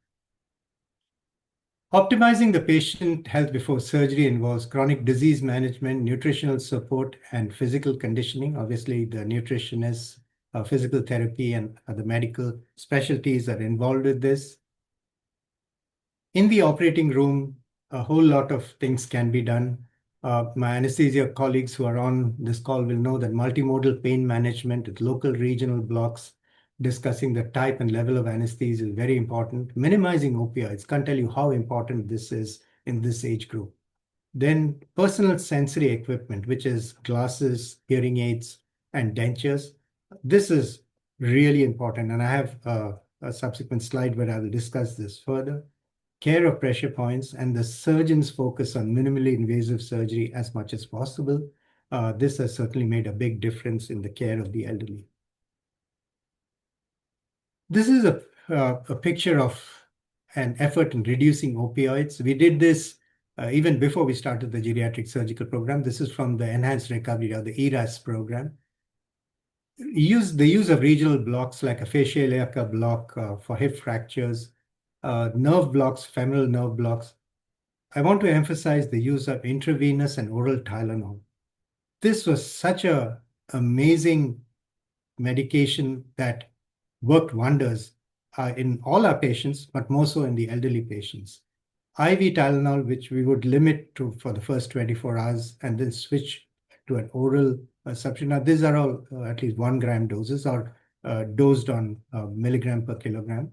Optimizing the patient health before surgery involves chronic disease management, nutritional support, and physical conditioning. Obviously, the nutritionists, physical therapy, and the medical specialties are involved with this. In the operating room, a whole lot of things can be done. My anesthesia colleagues who are on this call will know that multimodal pain management with local regional blocks, discussing the type and level of anesthesia is very important. Minimizing opioids, can't tell you how important this is in this age group. Then personal sensory equipment, which is glasses, hearing aids, and dentures. This is really important. And I have a subsequent slide where I will discuss this further. Care of pressure points and the surgeon's focus on minimally invasive surgery as much as possible. This has certainly made a big difference in the care of the elderly. This is a picture of an effort in reducing opioids. We did this even before we started the geriatric surgical program. This is from the Enhanced Recovery or the ERAS program. The use of regional blocks like a fascial block for hip fractures, nerve blocks, femoral nerve blocks. I want to emphasize the use of intravenous and oral Tylenol. This was such an amazing medication that worked wonders in all our patients, but more so in the elderly patients. IV Tylenol, which we would limit to for the first 24 hours and then switch to an oral substitute. Now, these are all at least 1 gram doses or dosed on milligram per kilogram.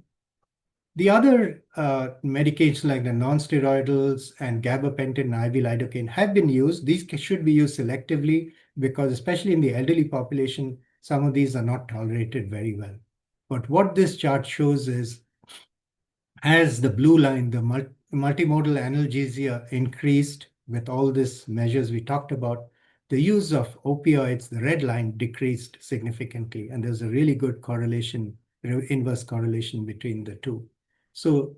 The other medications like the non-steroidals and gabapentin and IV lidocaine have been used. These should be used selectively because especially in the elderly population, some of these are not tolerated very well. But what this chart shows is as the blue line, the multimodal analgesia increased with all these measures we talked about, the use of opioids, the red line, decreased significantly. And there's a really good correlation, inverse correlation between the two. So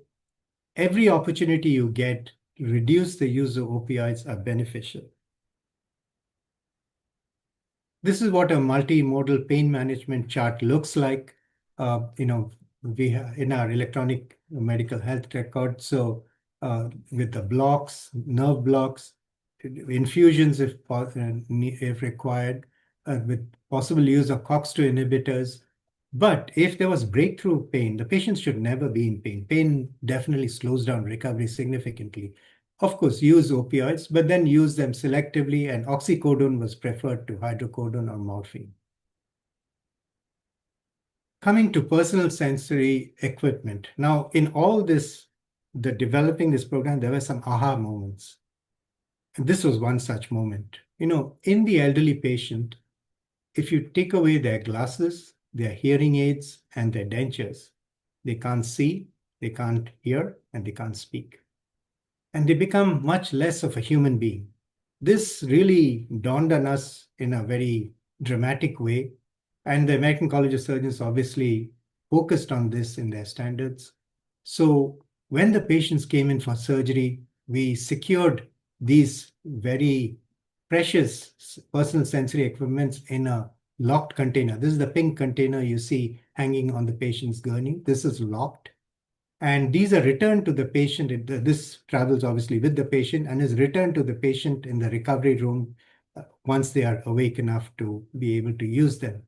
every opportunity you get to reduce the use of opioids are beneficial. This is what a multimodal pain management chart looks like. We have in our electronic medical health record. So with the blocks, nerve blocks, infusions if required, with possible use of COX-2 inhibitors. But if there was breakthrough pain, the patient should never be in pain. Pain definitely slows down recovery significantly. of course, use opioids, but then use them selectively, and oxycodone was preferred to hydrocodone or morphine. Coming to personal sensory equipment. Now, in all this, the developing this program, there were some aha moments. And this was one such moment. In the elderly patient, if you take away their glasses, their hearing aids, and their dentures, they can't see, they can't hear, and they can't speak. And they become much less of a human being. This really dawned on us in a very dramatic way. And the American College of Surgeons obviously focused on this in their standards. So when the patients came in for surgery, we secured these very precious personal sensory equipments in a locked container. This is the pink container you see hanging on the patient's gurney. This is locked. And these are returned to the patient. This travels obviously with the patient and is returned to the patient in the recovery room once they are awake enough to be able to use them.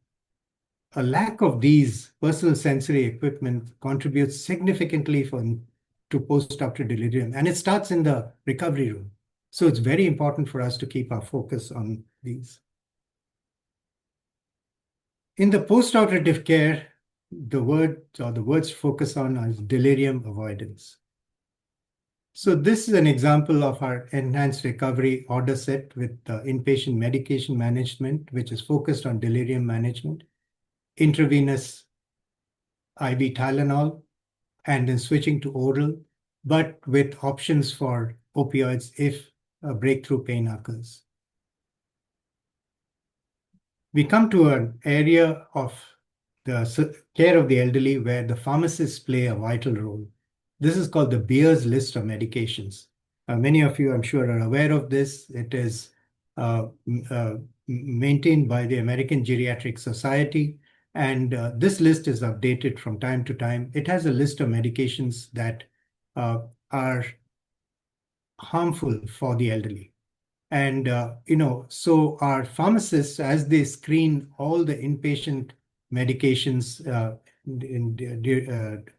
A lack of these personal sensory equipment contributes significantly to postoperative delirium, and it starts in the recovery room. So it's very important for us to keep our focus on these. In the postoperative care, the words focus on is delirium avoidance. So this is an example of our enhanced recovery order set with inpatient medication management, which is focused on delirium management, intravenous IV Tylenol, and then switching to oral, but with options for opioids if a breakthrough pain occurs. We come to an area of the care of the elderly where the pharmacists play a vital role. This is called the Beer's list of medications. Many of you, I'm sure, are aware of this. It is maintained by the American Geriatric Society, and this list is updated from time to time. It has a list of medications that are harmful for the elderly. And, so our pharmacists, as they screen all the inpatient medications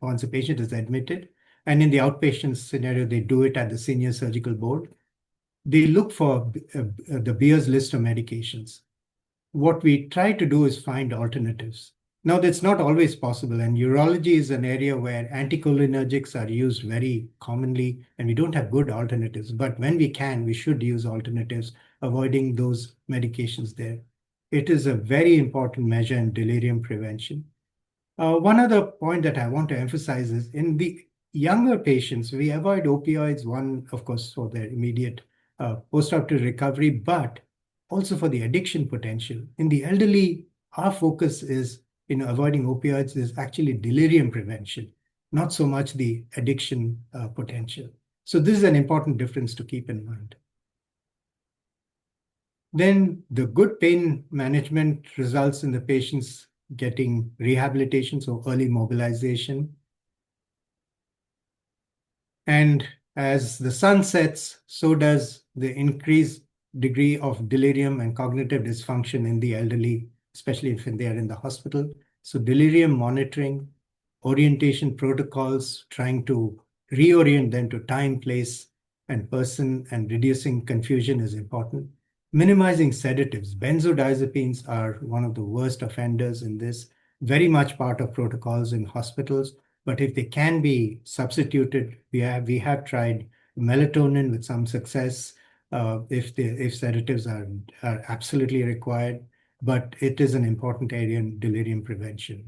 once a patient is admitted, and in the outpatient scenario, they do it at the senior surgical board, they look for the Beer's list of medications. What we try to do is find alternatives. Now, that's not always possible, and urology is an area where anticholinergics are used very commonly, and we don't have good alternatives. But when we can, we should use alternatives, avoiding those medications there. It is a very important measure in delirium prevention. One other point that I want to emphasize is in the younger patients, we avoid opioids, one, of course, for their immediate postoperative recovery, but also for the addiction potential. In the elderly, our focus is in avoiding opioids is actually delirium prevention, not so much the addiction potential. So this is an important difference to keep in mind. Then the good pain management results in the patients getting rehabilitation, so early mobilization. And as the sun sets, so does the increased degree of delirium and cognitive dysfunction in the elderly, especially if they are in the hospital. So delirium monitoring, orientation protocols, trying to reorient them to time, place, and person, and reducing confusion is important. Minimizing sedatives. Benzodiazepines are one of the worst offenders in this, very much part of protocols in hospitals. But if they can be substituted, we have tried melatonin with some success if sedatives are absolutely required. But it is an important area in delirium prevention.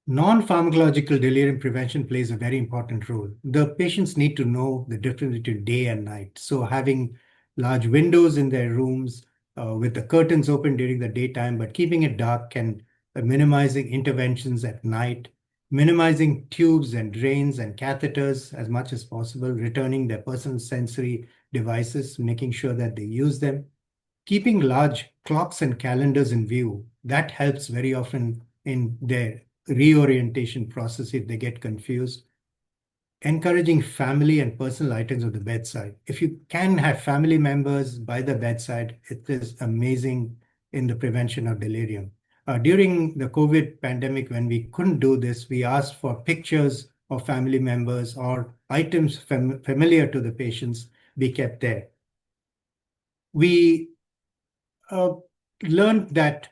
Non-pharmacological delirium prevention plays a very important role. The patients need to know the difference between day and night. So having large windows in their rooms with the curtains open during the daytime, but keeping it dark and minimizing interventions at night, minimizing tubes and drains and catheters as much as possible, returning their personal sensory devices, making sure that they use them, keeping large clocks and calendars in view. That helps very often in their reorientation process if they get confused. Encouraging family and personal items at the bedside. If you can have family members by the bedside, it is amazing in the prevention of delirium. During the COVID pandemic, when we couldn't do this, we asked for pictures or family members or items familiar to the patients be kept there. We learned that,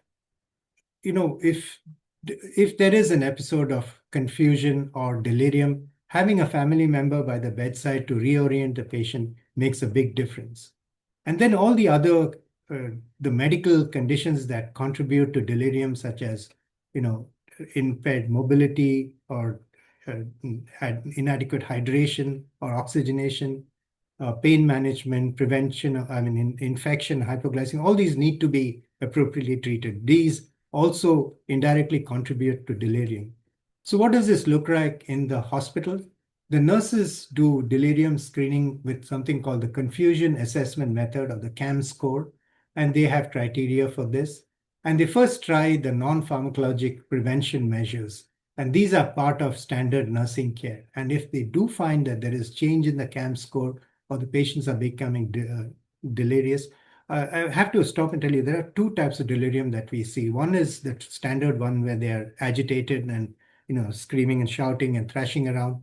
if there is an episode of confusion or delirium, having a family member by the bedside to reorient the patient makes a big difference. And then all the other the medical conditions that contribute to delirium, such as impaired mobility or inadequate hydration or oxygenation, pain management, prevention, infection, hypoglycemia, all these need to be appropriately treated. These also indirectly contribute to delirium. So what does this look like in the hospital? The nurses do delirium screening with something called the Confusion Assessment Method, or the CAM score, and they have criteria for this. And they first try the non-pharmacologic prevention measures, and these are part of standard nursing care. And if they do find that there is change in the CAM score, or the patients are becoming delirious, I have to stop and tell you, there are two types of delirium that we see. One is the standard one where they are agitated and screaming and shouting and thrashing around.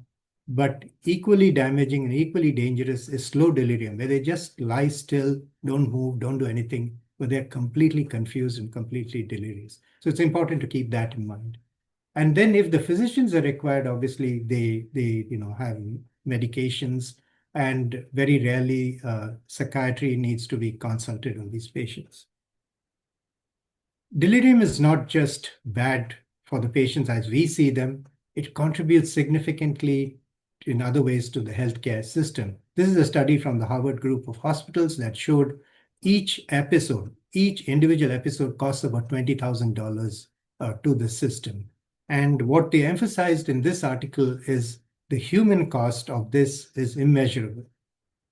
But equally damaging and equally dangerous is slow delirium, where they just lie still, don't move, don't do anything, but they're completely confused and completely delirious. So it's important to keep that in mind. And then if the physicians are required, obviously they have medications, and very rarely psychiatry needs to be consulted on these patients. Delirium is not just bad for the patients as we see them, it contributes significantly in other ways to the healthcare system. This is a study from the Harvard group of hospitals that showed each individual episode costs about $20,000 to the system. And what they emphasized in this article is the human cost of this is immeasurable.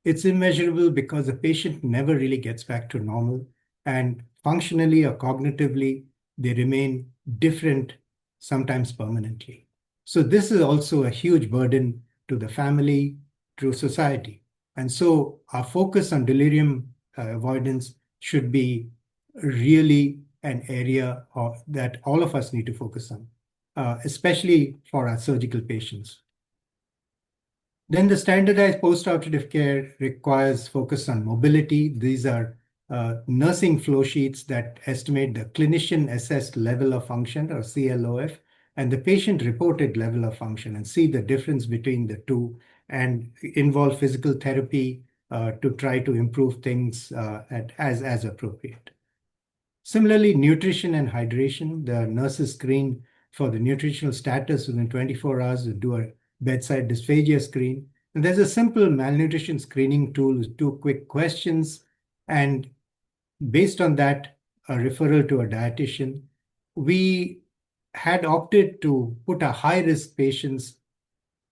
It's immeasurable because the patient never really gets back to normal, and functionally or cognitively, they remain different, sometimes permanently. So this is also a huge burden to the family, to society. And so our focus on delirium avoidance should be really an area that all of us need to focus on, especially for our surgical patients. Then the standardized post-operative care requires focus on mobility. These are nursing flow sheets that estimate the clinician-assessed level of function, or CLOF, and the patient-reported level of function, and see the difference between the two, and involve physical therapy to try to improve things as appropriate. Similarly, nutrition and hydration, the nurses screen for the nutritional status within 24 hours to do a bedside dysphagia screen. And there's a simple malnutrition screening tool with 2 quick questions. And based on that, a referral to a dietitian. We had opted to put our high-risk patients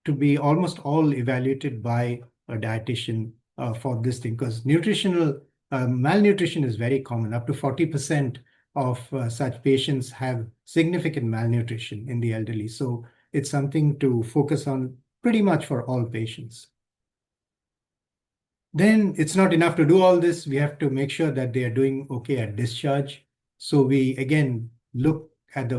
to be almost all evaluated by a dietitian for this thing, because malnutrition is very common. Up to 40% of such patients have significant malnutrition in the elderly. So it's something to focus on pretty much for all patients. Then it's not enough to do all this. We have to make sure that they are doing okay at discharge. So we again look at the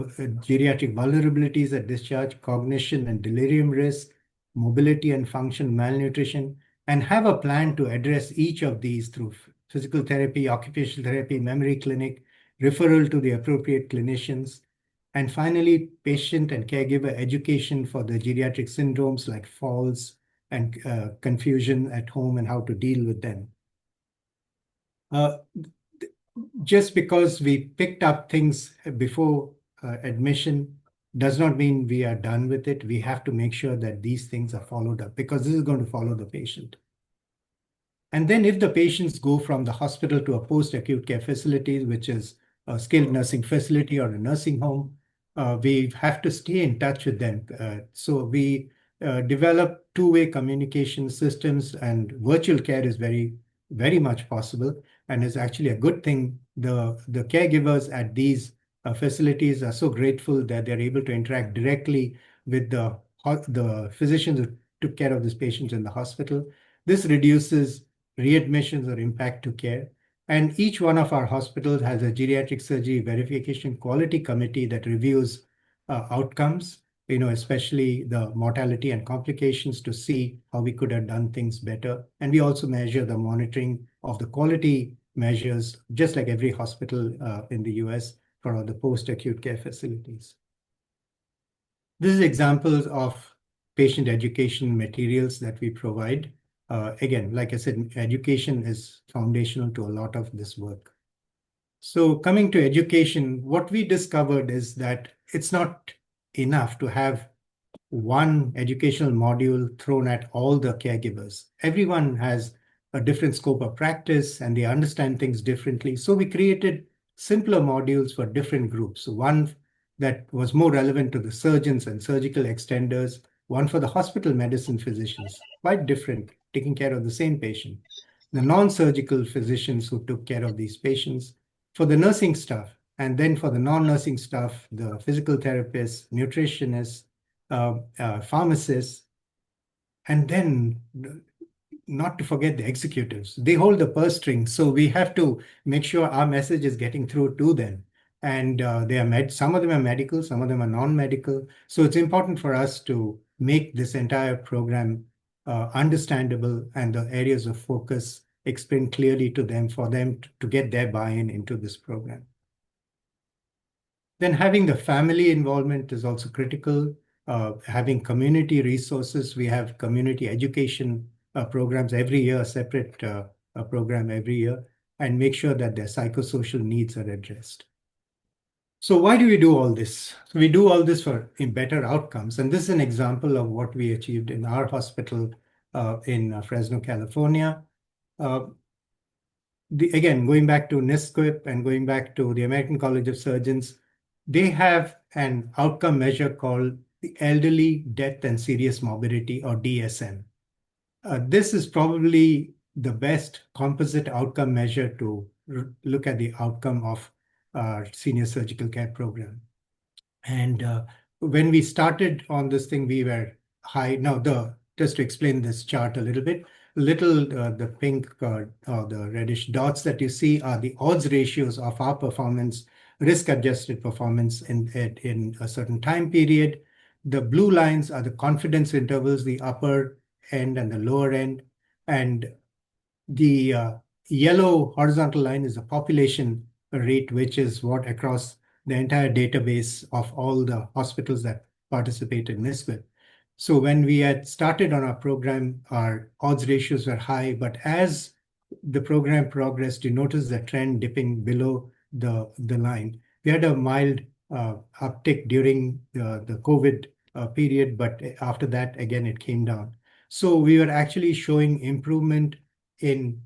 geriatric vulnerabilities at discharge, cognition and delirium risk, mobility and function, malnutrition, and have a plan to address each of these through physical therapy, occupational therapy, memory clinic, referral to the appropriate clinicians, and finally, patient and caregiver education for the geriatric syndromes like falls and confusion at home and how to deal with them. Just because we picked up things before admission does not mean we are done with it. We have to make sure that these things are followed up, because this is going to follow the patient. And then if the patients go from the hospital to a post-acute care facility, which is a skilled nursing facility or a nursing home, we have to stay in touch with them. So we develop two-way communication systems, and virtual care is very, very much possible and is actually a good thing. The caregivers at these facilities are so grateful that they're able to interact directly with the physicians who took care of these patients in the hospital. This reduces readmissions or impact to care. And each one of our hospitals has a geriatric surgery verification quality committee that reviews outcomes. especially the mortality and complications, to see how we could have done things better. And we also measure the monitoring of the quality measures, just like every hospital in the US for the post-acute care facilities. This is examples of patient education materials that we provide. Again, like I said, education is foundational to a lot of this work. So coming to education, what we discovered is that it's not enough to have one educational module thrown at all the caregivers. Everyone has a different scope of practice and they understand things differently. So we created simpler modules for different groups. One that was more relevant to the surgeons and surgical extenders, one for the hospital medicine physicians, quite different, taking care of the same patient. The non-surgical physicians who took care of these patients, for the nursing staff, and then for the non-nursing staff, the physical therapists, nutritionists, pharmacists, and then not to forget the executives. They hold the purse strings, so we have to make sure our message is getting through to them. And they are some of them are medical, some of them are non-medical. So it's important for us to make this entire program understandable and the areas of focus explained clearly to them for them to get their buy-in into this program. Then having the family involvement is also critical. Having community resources. We have community education programs every year, a separate program every year, and make sure that their psychosocial needs are addressed. So why do we do all this? So we do all this for better outcomes. And this is an example of what we achieved in our hospital in Fresno, California. Again, going back to NISQIP and going back to the American College of Surgeons, they have an outcome measure called the Elderly Death and Serious Morbidity, or DSM. This is probably the best composite outcome measure to look at the outcome of our senior surgical care program. And when we started on this thing, we were high. Now, just to explain this chart a little bit, the pink or the reddish dots that you see are the odds ratios of our performance, risk-adjusted performance in a certain time period. The blue lines are the confidence intervals, the upper end and the lower end. And the yellow horizontal line is the population rate, which is what across the entire database of all the hospitals that participate in NISQIP. So when we had started on our program, our odds ratios were high, but as the program progressed, you notice the trend dipping below the line. We had a mild uptick during the COVID period, but after that, again, it came down. So we were actually showing improvement in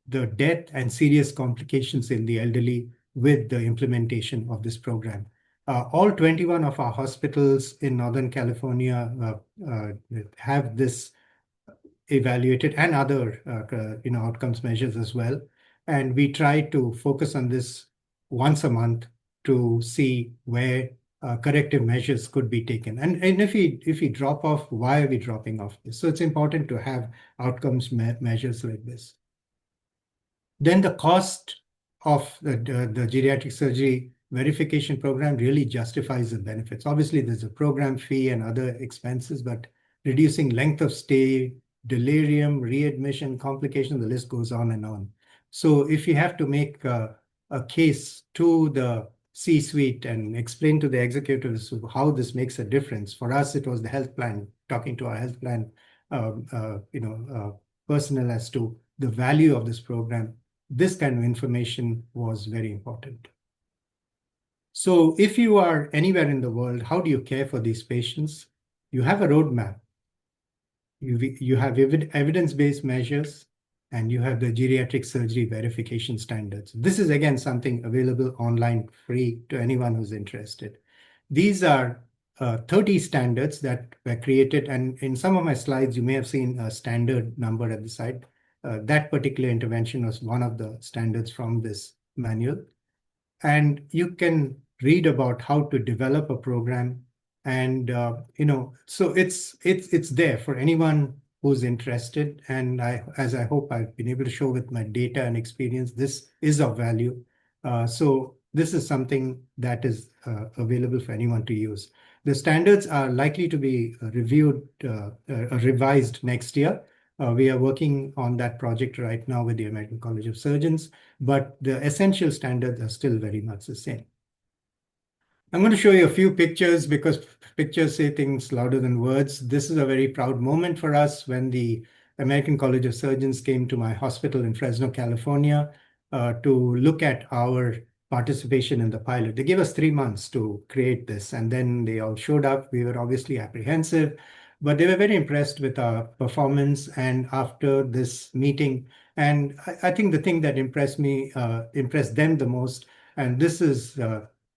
the death and serious complications in the elderly with the implementation of this program. All 21 of our hospitals in Northern California have this evaluated, and other outcomes measures as well. And we try to focus on this once a month to see where corrective measures could be taken. And if we drop off, why are we dropping off this? So it's important to have outcomes measures like this. Then the cost of the geriatric surgery verification program really justifies the benefits. Obviously, there's a program fee and other expenses, but reducing length of stay, delirium, readmission, complication, the list goes on and on. So if you have to make a case to the C-suite and explain to the executives how this makes a difference, for us, it was the health plan, talking to our health plan personnel as to the value of this program. This kind of information was very important. So if you are anywhere in the world, how do you care for these patients? You have a roadmap. You have evidence-based measures, and you have the geriatric surgery verification standards. This is, again, something available online, free to anyone who's interested. These are 30 standards that were created, and in some of my slides, you may have seen a standard number at the side. That particular intervention was one of the standards from this manual. And you can read about how to develop a program. And, so it's there for anyone who's interested. And as I hope I've been able to show with my data and experience, this is of value. So this is something that is available for anyone to use. The standards are likely to be revised next year. We are working on that project right now with the American College of Surgeons, but the essential standards are still very much the same. I'm going to show you a few pictures because pictures say things louder than words. This is a very proud moment for us when the American College of Surgeons came to my hospital in Fresno, California, to look at our participation in the pilot. They gave us 3 months to create this, and then they all showed up. We were obviously apprehensive, but they were very impressed with our performance. And after this meeting, and I think the thing that impressed them the most, and this is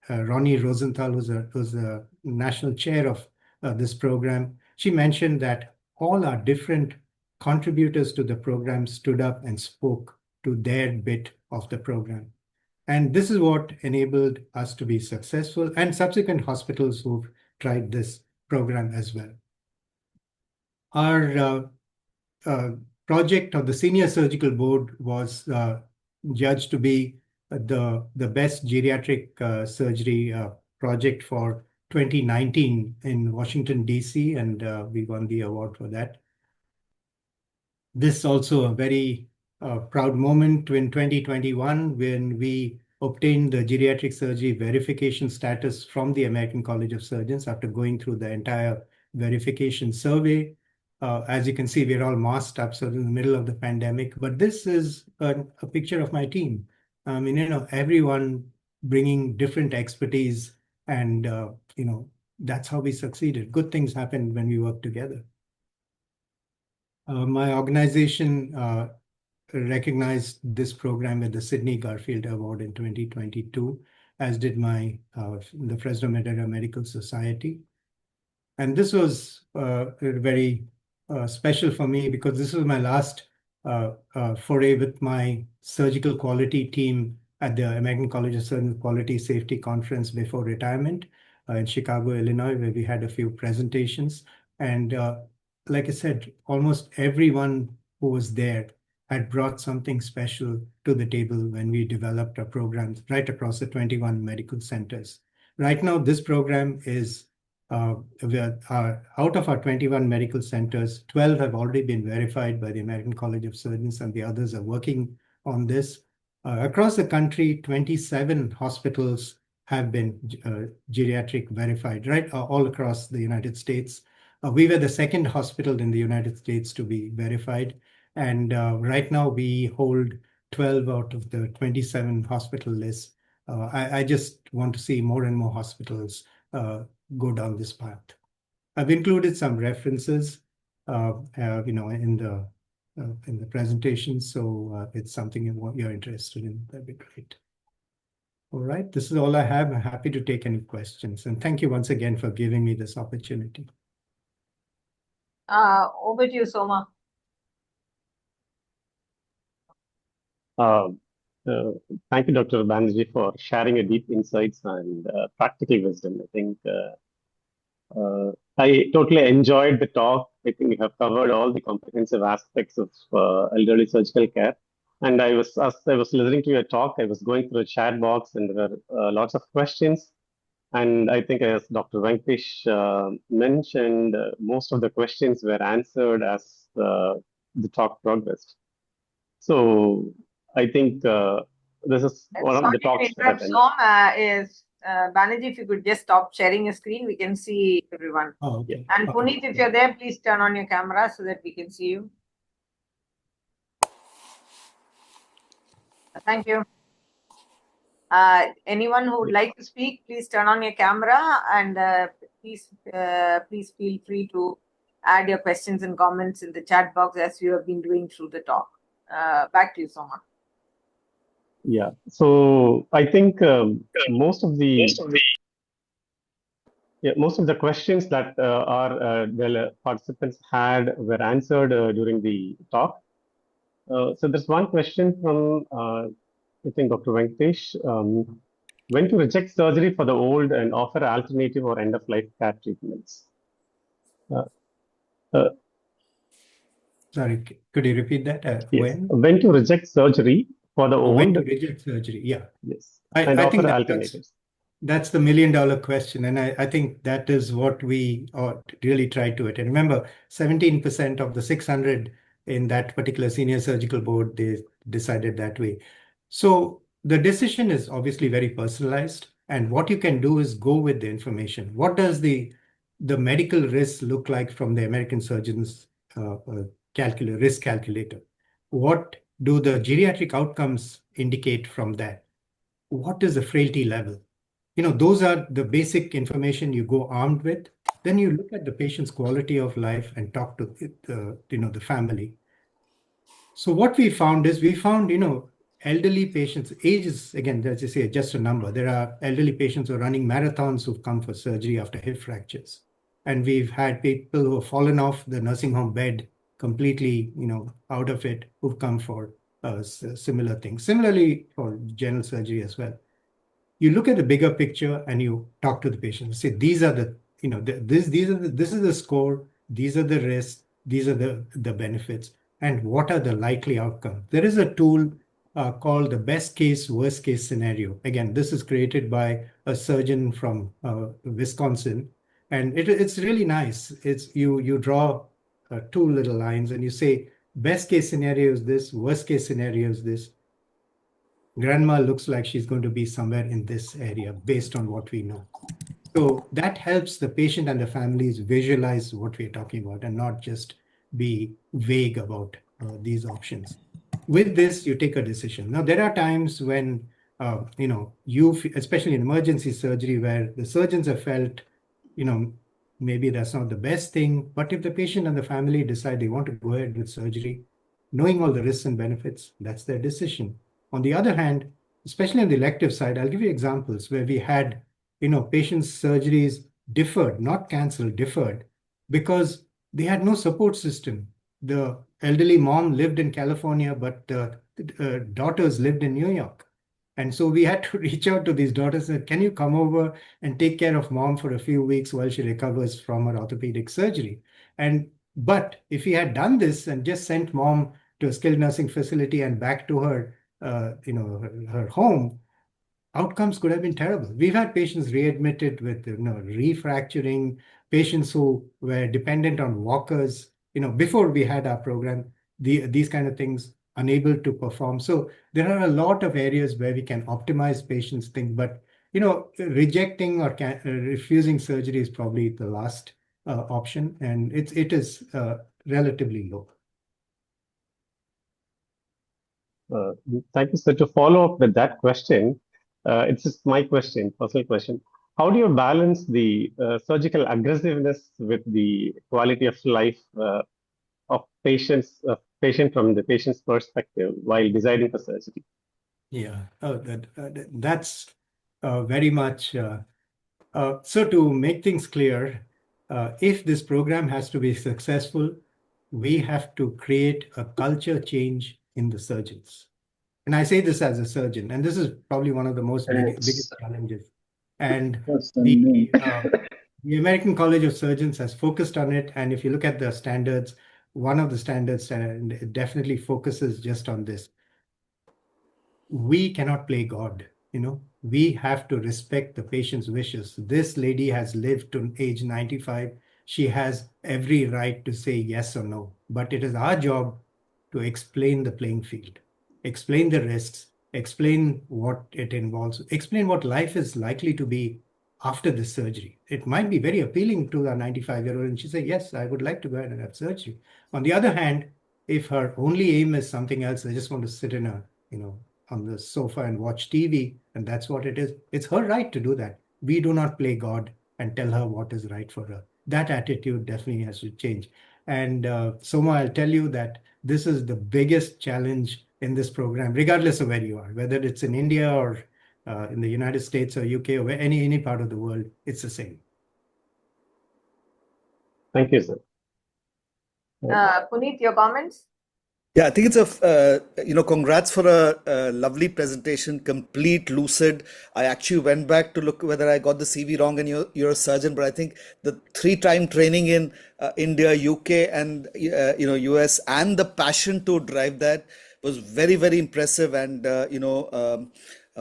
Ronnie Rosenthal, who's the national chair of this program. She mentioned that all our different contributors to the program stood up and spoke to their bit of the program. And this is what enabled us to be successful, and subsequent hospitals who've tried this program as well. Our project of the Senior Surgical Board was judged to be the best geriatric surgery project for 2019 in Washington, D.C., and we won the award for that. This also a very proud moment in 2021 when we obtained the geriatric surgery verification status from the American College of Surgeons after going through the entire verification survey. As you can see, we're all masked up, so in the middle of the pandemic. But this is a picture of my team. I mean, everyone bringing different expertise, and that's how we succeeded. Good things happen when we work together. My organization recognized this program with the Sidney Garfield Award in 2022, as did the Fresno Madera Medical Society. And this was very special for me because this was my last foray with my surgical quality team at the American College of Surgeons Quality Safety Conference before retirement in Chicago, Illinois, where we had a few presentations. And like I said, almost everyone who was there had brought something special to the table when we developed our programs right across the 21 medical centers. Right now, this program is out of our 21 medical centers, 12 have already been verified by the American College of Surgeons, and the others are working on this. Across the country, 27 hospitals have been geriatric verified, right, all across the United States. We were the second hospital in the United States to be verified. And right now we hold 12 out of the 27 hospital lists. I just want to see more and more hospitals go down this path. I've included some references, in the presentation. So it's something you're interested in, that'd be great. All right, this is all I have. I'm happy to take any questions. And thank you once again for giving me this opportunity. Over to you, Soma. Thank you, Dr. Banerjee, for sharing your deep insights and practical wisdom. I think I totally enjoyed the talk. I think you have covered all the comprehensive aspects of elderly surgical care. And as I was listening to your talk, I was going through a chat box, and there were lots of questions. And I think, as Dr. Venkatesh mentioned, most of the questions were answered as the talk progressed. So I think this is one of the talks that is Banerjee, if you could just stop sharing your screen, we can see everyone. Oh, okay. And Puneet, if you're there, please turn on your camera so that we can see you. Thank you. Anyone who would like to speak, please turn on your camera, and please feel free to add your questions and comments in the chat box as you have been doing through the talk. Back to you, Soma. Yeah, so I think most of the questions that our participants had were answered during the talk. So there's one question from I think Dr. Venkatesh. When to reject surgery for the old and offer alternative or end-of-life care treatments? Sorry, could you repeat that? Yes. When to reject surgery for the old? When to reject surgery, yeah. Yes. I offer think alternatives. That's the million-dollar question. And I think that is what we ought really try to it. And remember, 17% of the 600 in that particular senior surgical board, they decided that way. So the decision is obviously very personalized. And what you can do is go with the information. What does the medical risk look like from the American Surgeons risk calculator? What do the geriatric outcomes indicate from that? What is the frailty level? Those are the basic information you go armed with. Then you look at the patient's quality of life and talk to the family. So what we found is elderly patients, age is, again, let's just say just a number. There are elderly patients who are running marathons who've come for surgery after hip fractures. And we've had people who have fallen off the nursing home bed completely, out of it, who've come for similar things. Similarly for general surgery as well. You look at the bigger picture and you talk to the patient. Say, these are the, this is the score, these are the risks, these are the benefits, and what are the likely outcomes. There is a tool called the best case, worst case scenario. Again, this is created by a surgeon from Wisconsin, and it's really nice. It's you draw two little lines and you say, best case scenario is this, worst case scenario is this. Grandma looks like she's going to be somewhere in this area based on what we know. So that helps the patient and the families visualize what we're talking about and not just be vague about these options. With this, you take a decision. Now, there are times when, especially in emergency surgery, where the surgeons have felt, maybe that's not the best thing. But if the patient and the family decide they want to go ahead with surgery, knowing all the risks and benefits, that's their decision. On the other hand, especially on the elective side, I'll give you examples where we had, patients' surgeries deferred, not canceled, deferred, because they had no support system. The elderly mom lived in California, but the daughters lived in New York. And so we had to reach out to these daughters and said, can you come over and take care of mom for a few weeks while she recovers from her orthopedic surgery? But if we had done this and just sent mom to a skilled nursing facility and back to her, her home, outcomes could have been terrible. We've had patients readmitted with, refracturing, patients who were dependent on walkers, before we had our program, these kind of things, unable to perform. So there are a lot of areas where we can optimize patients' things, but, rejecting or refusing surgery is probably the last option, and it is relatively low. Thank you, sir. To follow up with that question, it's just my question, personal question. How do you balance the surgical aggressiveness with the quality of life of patient from the patient's perspective while deciding for surgery? Yeah, that's very much. So to make things clear, if this program has to be successful, we have to create a culture change in the surgeons. And I say this as a surgeon, and this is probably one of the biggest challenges. And the American College of Surgeons has focused on it. And if you look at the standards, one of the standards definitely focuses just on this. We cannot play God, we have to respect the patient's wishes. This lady has lived to age 95. She has every right to say yes or no, but it is our job to explain the playing field, explain the risks, explain what it involves, explain what life is likely to be after the surgery. It might be very appealing to a 95-year-old and she say, yes, I would like to go ahead and have surgery. On the other hand, if her only aim is something else, I just want to sit in a, on the sofa and watch TV, and that's what it is. It's her right to do that. We do not play God and tell her what is right for her. That attitude definitely has to change. And Soma, I'll tell you that this is the biggest challenge in this program, regardless of where you are, whether it's in India or in the United States or UK or any part of the world, it's the same. Thank you, sir. Puneet, your comments? Yeah, I think it's congrats for a lovely presentation, complete, lucid. I actually went back to look whether I got the CV wrong, and you're a surgeon, but I think the 3-time training in India, UK, and US, and the passion to drive that was very, very impressive. And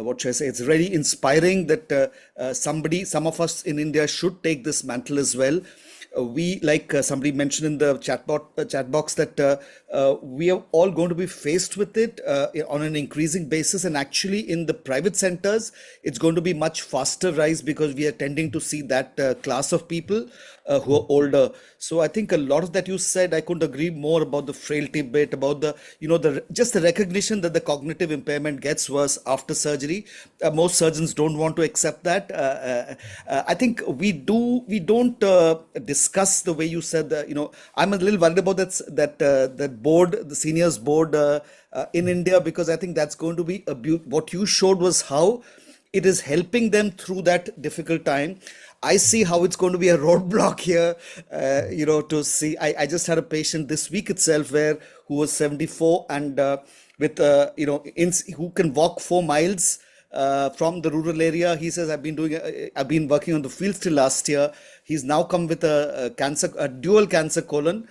what should I say? It's really inspiring that some of us in India should take this mantle as well. We, like somebody mentioned in the chat box, that we are all going to be faced with it on an increasing basis, and actually in the private centers it's going to be much faster rise, because we are tending to see that class of people who are older. So I think a lot of that you said, I couldn't agree more about the frailty bit, about the just the recognition that the cognitive impairment gets worse after surgery. Most surgeons don't want to accept that. I think we don't discuss the way you said that. I'm a little worried about that board, the seniors board in India, because I think that's going to be what you showed was how it is helping them through that difficult time. I see how it's going to be a roadblock here, to see. I just had a patient this week itself who was 74 and with, who can walk 4 miles from the rural area. He says, I've been working on the fields till last year. He's now come with a dual cancer colon,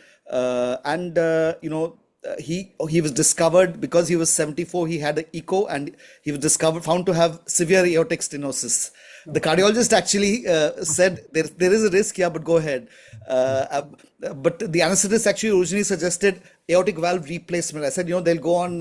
he was discovered because he was 74. He had an echo and he was found to have severe aortic stenosis. The cardiologist actually said there is a risk, yeah, but go ahead. But the anesthetist actually originally suggested aortic valve replacement. I said, they'll go on.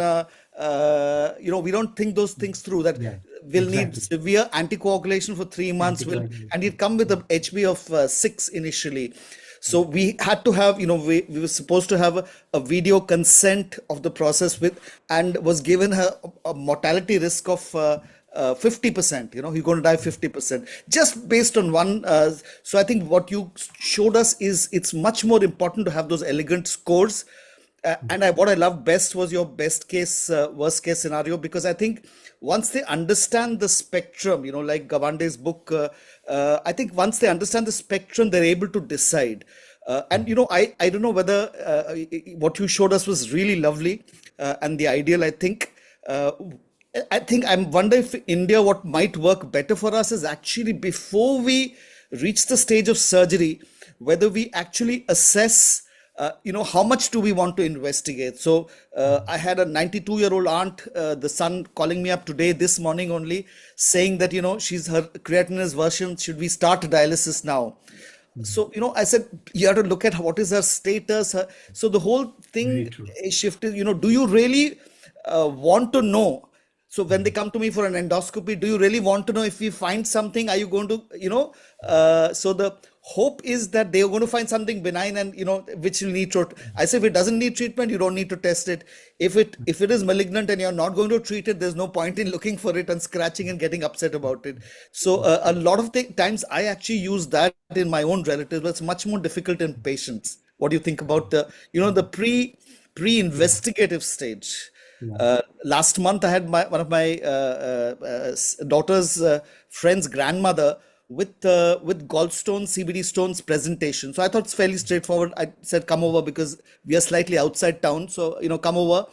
We don't think those things through. That we'll need severe anticoagulation for 3 months, and he'd come with an HB of 6 initially. So we had to have, we were supposed to have a video consent of the process and was given a mortality risk of 50%. He's going to die 50% just based on one. So I think what you showed us is it's much more important to have those elegant scores. And what I loved best was your best case, worst case scenario, because I think once they understand the spectrum, like Gavande's book, I think once they understand the spectrum, they're able to decide. I don't know whether what you showed us was really lovely and the ideal. I think I'm wondering if India, what might work better for us is actually before we reach the stage of surgery, whether we actually assess how much do we want to investigate? So I had a 92-year-old aunt, the son calling me up this morning only, saying that, her creatinine is worsened. Should we start dialysis now? So, I said, you have to look at what is her status. So the whole thing shifted, do you really want to know? So when they come to me for an endoscopy, do you really want to know if we find something? Are you going to, so the hope is that they are going to find something benign and, which will need to, I say if it doesn't need treatment, you don't need to test it. If it is malignant and you're not going to treat it, there's no point in looking for it and scratching and getting upset about it. So a lot of times I actually use that in my own relatives, but it's much more difficult in patients. What do you think about the pre-investigative stage? Last month, I had one of my daughter's friend's grandmother with gallstone, CBD stones presentation. So I thought it's fairly straightforward. I said, come over because we are slightly outside town. So, come over.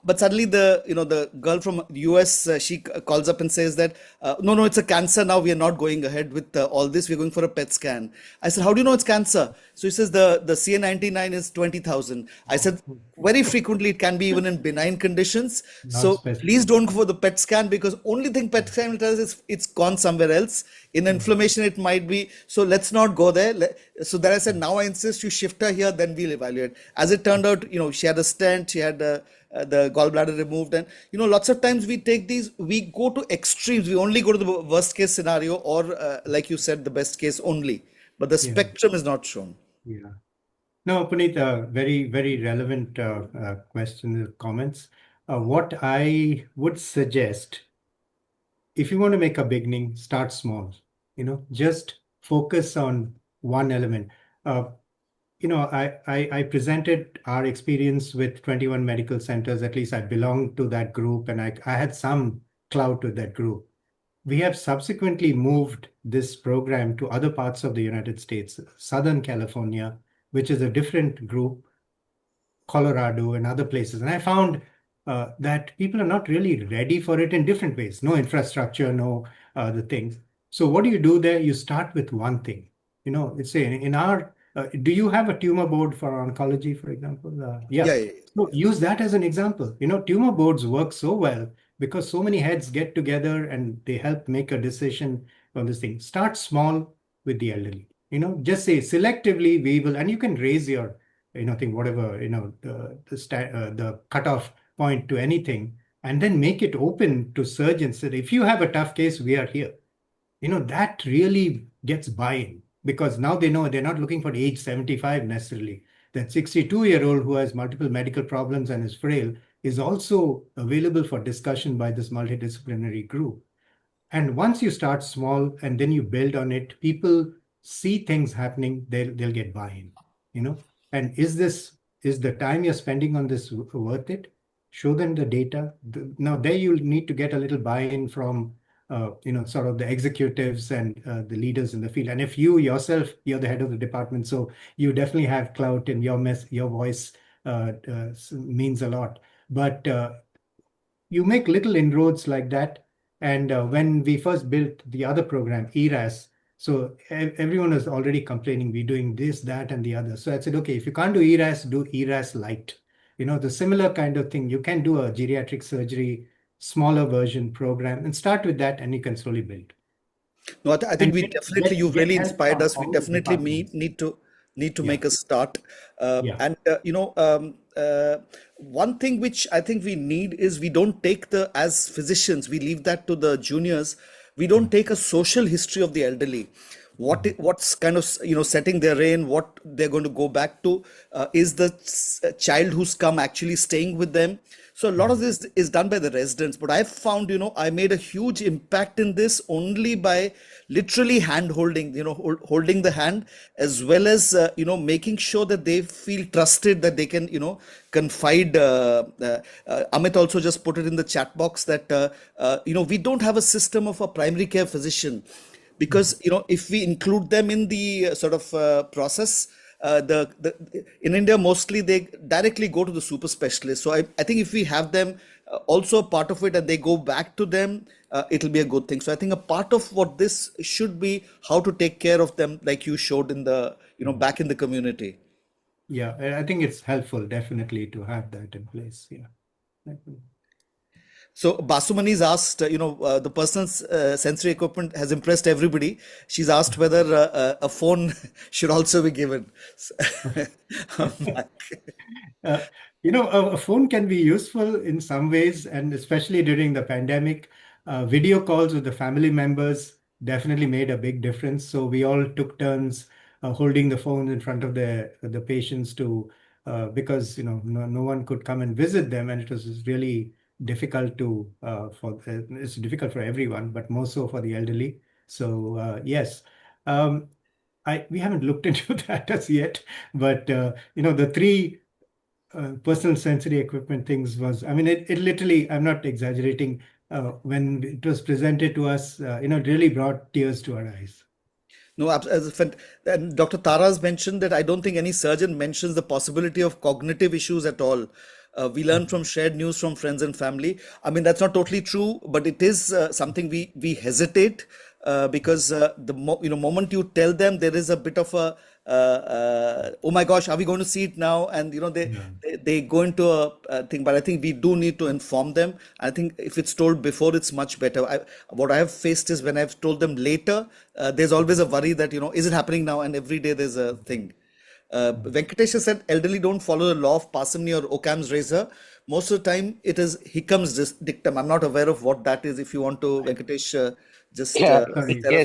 But suddenly the girl from the US, she calls up and says that, no, it's a cancer now. We are not going ahead with all this. We're going for a PET scan. I said, how do you know it's cancer? So he says the CA99 is 20,000. I said, very frequently it can be even in benign conditions. So please don't go for the PET scan, because only thing PET scan will tell us is it's gone somewhere else. In inflammation, it might be. So let's not go there. So then I said, now I insist you shift her here, then we'll evaluate. As it turned out, she had a stent, she had the gallbladder removed, and lots of times we go to extremes. We only go to the worst case scenario, or like you said, the best case only, but the spectrum is not shown. No, Puneet, very, very relevant questions, comments. What I would suggest, if you want to make a beginning, start small. Just focus on one element. I presented our experience with 21 medical centers. At least I belonged to that group, and I had some clout with that group. We have subsequently moved this program to other parts of the United States, Southern California, which is a different group, Colorado and other places. And I found that people are not really ready for it in different ways. No infrastructure, no the things. So what do you do there? You start with one thing. It's in our do you have a tumor board for oncology, for example? Yeah. So use that as an example. Tumor boards work so well because so many heads get together and they help make a decision on this thing. Start small with the elderly. Just say selectively we will, and you can raise your, thing, whatever, the cutoff point to anything, and then make it open to surgeons that if you have a tough case, we are here. That really gets buy-in, because now they know they're not looking for age 75 necessarily. That 62-year-old who has multiple medical problems and is frail is also available for discussion by this multidisciplinary group. And once you start small and then you build on it, people see things happening, they'll get buy-in, And is the time you're spending on this worth it? Show them the data. Now there you'll need to get a little buy-in from sort of the executives and the leaders in the field. And if you yourself, you're the head of the department, so you definitely have clout, and your voice means a lot. But you make little inroads like that. And when we first built the other program, ERAS, so everyone was already complaining, we're doing this, that, and the other. So I said, okay, if you can't do ERAS, do ERAS Lite. The similar kind of thing. You can do a geriatric surgery, smaller version program, and start with that, and you can slowly build. No, I think we definitely, you've really inspired us. We definitely need to make a start. And one thing which I think we need is, we don't take as physicians, we leave that to the juniors. We don't take a social history of the elderly. What's kind of setting their rein, what they're going to go back to, is the child who's come actually staying with them. So a lot of this is done by the residents, but I've found, I made a huge impact in this only by literally hand holding, holding the hand, as well as, making sure that they feel trusted, that they can, confide. Amit also just put it in the chat box that, we don't have a system of a primary care physician, because, if we include them in the sort of process, in India, mostly they directly go to the super specialist. So I think if we have them also a part of it, and they go back to them, it'll be a good thing. So I think a part of what this should be, how to take care of them, like you showed in the, back in the community. Yeah, I think it's helpful definitely to have that in place. Yeah. Definitely. So Basumani's asked, the person's sensory equipment has impressed everybody. She's asked whether a phone should also be given. A phone can be useful in some ways, and especially during the pandemic, video calls with the family members definitely made a big difference. So we all took turns holding the phone in front of the patients because no one could come and visit them, and it was really difficult it's difficult for everyone, but more so for the elderly. So yes, we haven't looked into that as yet, but the three personal sensory equipment things was, it literally, I'm not exaggerating, when it was presented to us, it really brought tears to our eyes. No, and Dr. Tara's mentioned that I don't think any surgeon mentions the possibility of cognitive issues at all. We learn from shared news from friends and family. That's not totally true, but it is something we hesitate because the moment you tell them, there is a bit of a oh my gosh, are we going to see it now? And they go into a thing. But I think we do need to inform them. I think if it's told before, it's much better. What I have faced is when I've told them later, there's always a worry that is it happening now? And every day there's a thing. Venkatesh said elderly don't follow the law of parsimony or Occam's razor. Most of the time it is Hickham's dictum. I'm not aware of what that is. If you want to, Venkatesh, just tell us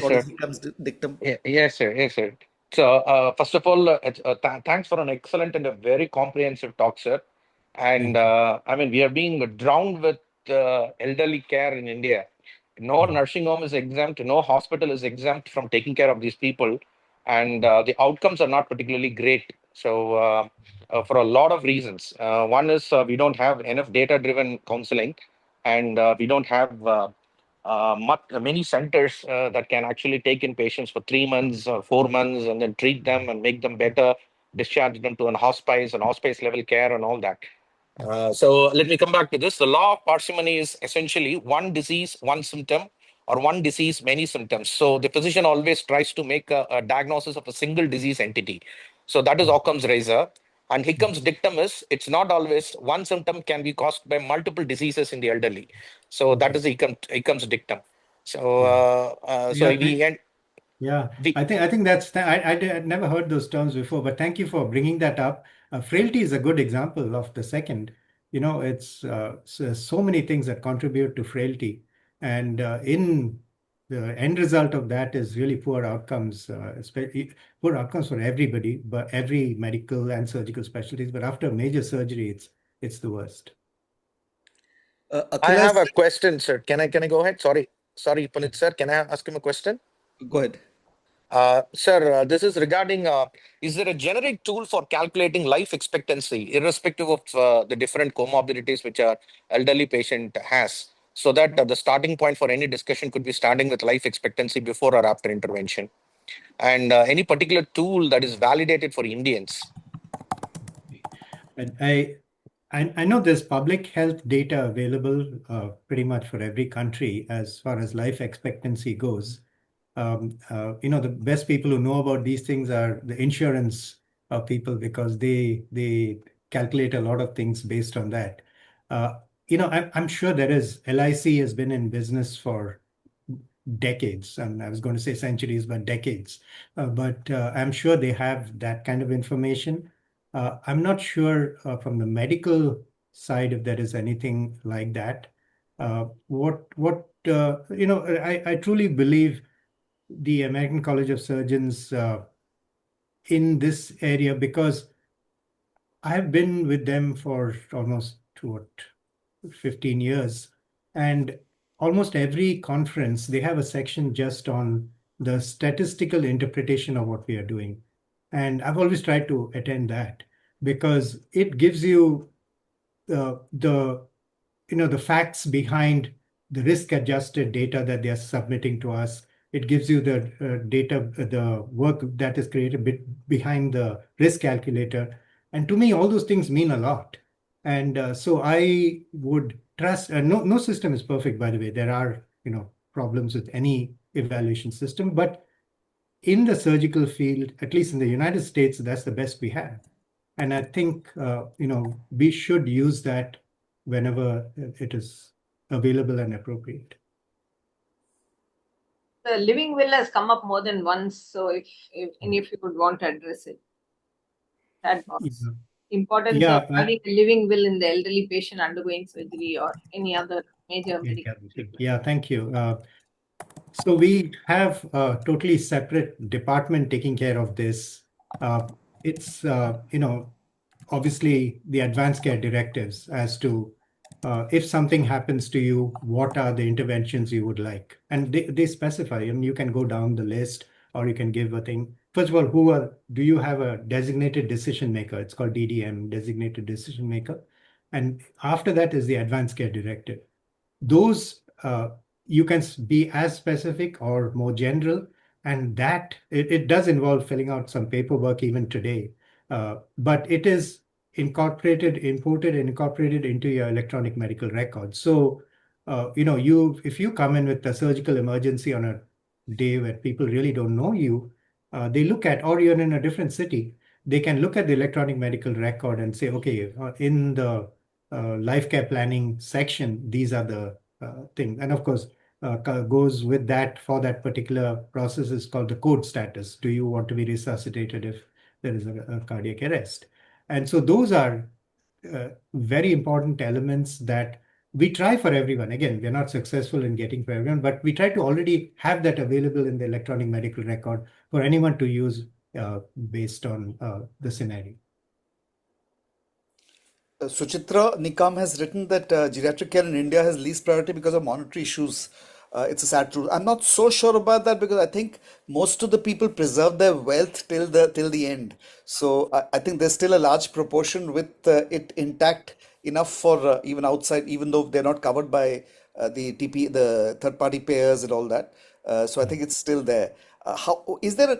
what is Hickham's dictum. Yes, sir. Yes, sir. So first of all, thanks for an excellent and a very comprehensive talk, sir. And we are being drowned with elderly care in India. No nursing home is exempt. No hospital is exempt from taking care of these people. And the outcomes are not particularly great. So for a lot of reasons. One is we don't have enough data-driven counseling, and we don't have many centers that can actually take in patients for 3 months or 4 months and then treat them and make them better, discharge them to an hospice and hospice level care and all that. So let me come back to this. The law of parsimony is essentially one disease, one symptom, or one disease, many symptoms. So the physician always tries to make a diagnosis of a single disease entity. So that is Occam's razor. And Hickham's dictum is it's not always one symptom can be caused by multiple diseases in the elderly. So that is Hickham's dictum. So so Yeah, we end. yeah, We, I think that's I'd never heard those terms before, but thank you for bringing that up. Frailty is a good example of the second. It's so many things that contribute to frailty, and in the end result of that is really poor outcomes, especially poor outcomes for everybody, but every medical and surgical specialties. But after major surgery, it's the worst. I have Akhila's, a question, sir. Can I go ahead? Sorry, Puneet sir. Can I ask him a question? go ahead. Sir, this is regarding, is there a generic tool for calculating life expectancy, irrespective of the different comorbidities which our elderly patient has, so that the starting point for any discussion could be starting with life expectancy before or after intervention? And any particular tool that is validated for Indians? And I know there's public health data available pretty much for every country as far as life expectancy goes. The best people who know about these things are the insurance people, because they calculate a lot of things based on that. I'm sure LIC has been in business for decades, and I was going to say centuries, but decades. But I'm sure they have that kind of information. I'm not sure from the medical side if there is anything like that. I truly believe the American College of Surgeons in this area, because I've been with them for almost 15 years, and almost every conference they have a section just on the statistical interpretation of what we are doing. And I've always tried to attend that because it gives you the facts behind the risk adjusted data that they are submitting to us. It gives you the data, the work that is created behind the risk calculator. And to me, all those things mean a lot. And so I would trust, no system is perfect, by the way. There are, problems with any evaluation system, but in the surgical field, at least in the United States, that's the best we have. And I think, we should use that whenever it is available and appropriate. The living will has come up more than once, so if you would want to address it, that box. Importance of having a living will in the elderly patient undergoing surgery or any other major medical treatment. Yeah, thank you. So we have a totally separate department taking care of this. It's obviously the advanced care directives as to if something happens to you, what are the interventions you would like? And they specify, and you can go down the list or you can give a thing. First of all, do you have a designated decision maker? It's called DDM, designated decision maker. And after that is the advanced care directive. Those you can be as specific or more general, and that it does involve filling out some paperwork even today. But it is imported and incorporated into your electronic medical record. So, if you come in with a surgical emergency on a day where people really don't know you, they look at, or you're in a different city, they can look at the electronic medical record and say, okay, in the life care planning section, these are the things. And of course, goes with that for that particular process is called the code status. Do you want to be resuscitated if there is a cardiac arrest? And so those are very important elements that we try for everyone. Again, we're not successful in getting for everyone, but we try to already have that available in the electronic medical record for anyone to use based on the scenario. Suchitra Nikam has written that geriatric care in India has least priority because of monetary issues. It's a sad truth. I'm not so sure about that because I think most of the people preserve their wealth till the end. So I think there's still a large proportion with it intact enough for even outside, even though they're not covered by the third party payers and all that. So I think it's still there. How is there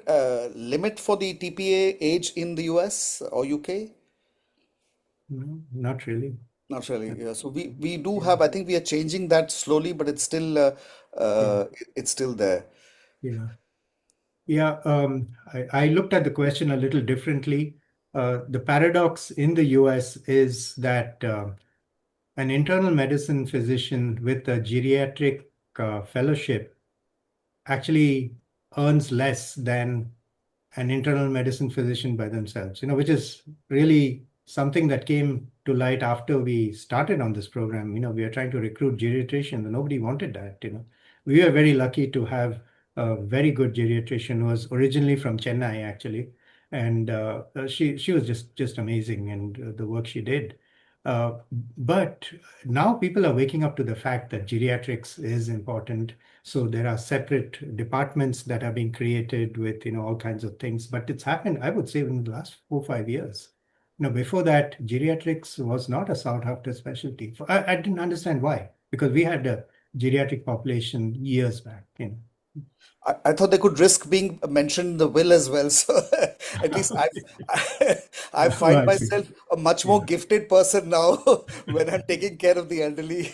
a limit for the TPA age in the US or UK? No, not really. Not really. Yeah. So we do have. I think we are changing that slowly, but it's still there. Yeah. Yeah. I looked at the question a little differently. the paradox in the US is that an internal medicine physician with a geriatric fellowship actually earns less than an internal medicine physician by themselves, which is really something that came to light after we started on this program. We are trying to recruit geriatricians, and nobody wanted that. We were very lucky to have a very good geriatrician who was originally from Chennai, actually, and she was just amazing, and the work she did. But now people are waking up to the fact that geriatrics is important. So there are separate departments that are being created with, all kinds of things. But it's happened, I would say, in the last 4 or 5 years. Before that, geriatrics was not a sought after specialty. I didn't understand why, because we had a geriatric population years back. I thought they could risk being mentioned in the will as well. So at least I find Well, myself a much more yeah, gifted person now when I'm taking care of the elderly.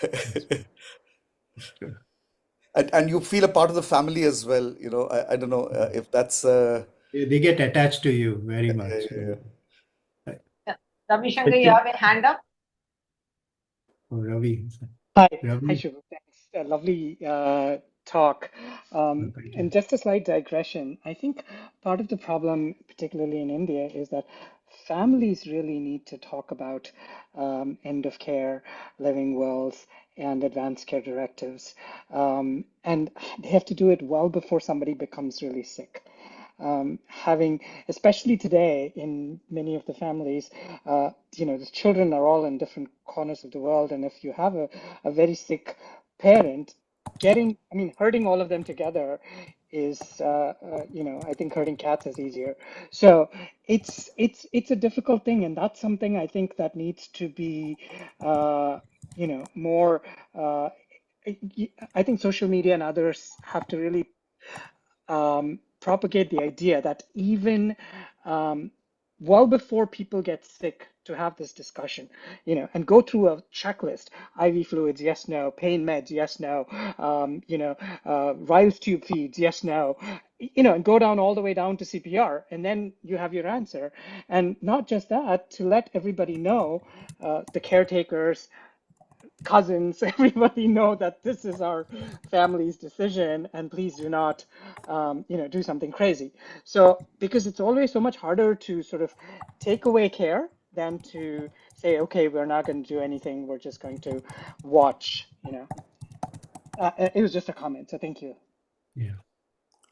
that's good. And you feel a part of the family as well. I don't know if that's They get attached to you very much. yeah. Yeah. Ravi I Shankar, you think, have a hand up? Ravi, Hi, Ravi, Shubhu. Thanks. A lovely talk. thank And you. just a slight digression. I think part of the problem, particularly in India, is that families really need to talk about end of care, living wills, and advanced care directives. And they have to do it well before somebody becomes really sick. Having, especially today in many of the families, the children are all in different corners of the world, and if you have a very sick parent, herding all of them together is, I think herding cats is easier. So it's a difficult thing, and that's something I think that needs to be, more. I think social media and others have to really propagate the idea that even well before people get sick, to have this discussion, and go through a checklist: IV fluids, yes, no; pain meds, yes, no; Riles tube feeds, yes, no; and go down all the way down to CPR, and then you have your answer. And not just that, to let everybody know, the caretakers, cousins, everybody know that this is our family's decision, and please do not, do something crazy. So, because it's always so much harder to sort of take away care than to say, okay, we're not going to do anything, we're just going to watch. It was just a comment, so thank you. Yeah.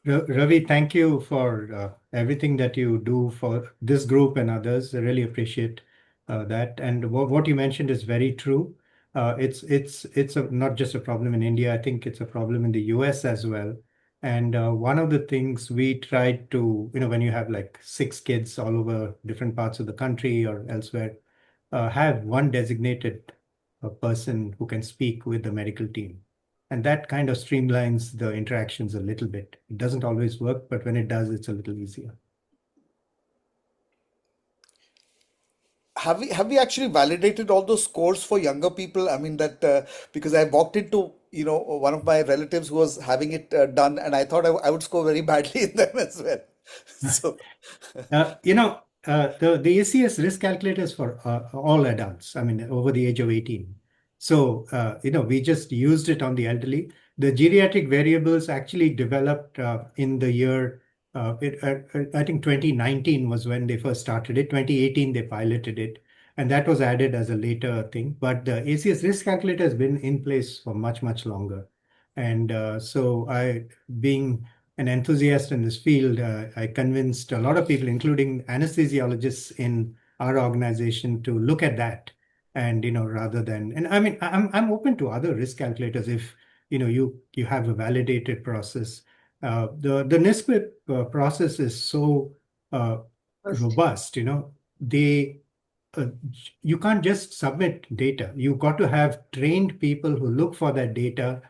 Ravi, thank you for everything that you do for this group and others. I really appreciate that. And what you mentioned is very true. Not just a problem in India. I think it's a problem in the US as well. And one of the things we tried to, when you have like 6 kids all over different parts of the country or elsewhere, have one designated person who can speak with the medical team. And that kind of streamlines the interactions a little bit. It doesn't always work, but when it does, it's a little easier. Have we actually validated all those scores for younger people? I mean that because I walked into one of my relatives who was having it done, and I thought I would score very badly in them as well. So The ACS risk calculator is for all adults, I mean, over the age of 18. So, we just used it on the elderly. The geriatric variables actually developed in the year, I think 2019 was when they first started it. 2018, they piloted it, and that was added as a later thing. But the ACS risk calculator has been in place for much, much longer. And being an enthusiast in this field, I convinced a lot of people, including anesthesiologists in our organization, to look at that. And rather than, and I mean, I'm open to other risk calculators if you have a validated process. The NISQIP process is so robust. They you can't just submit data. You've got to have trained people who look for that data,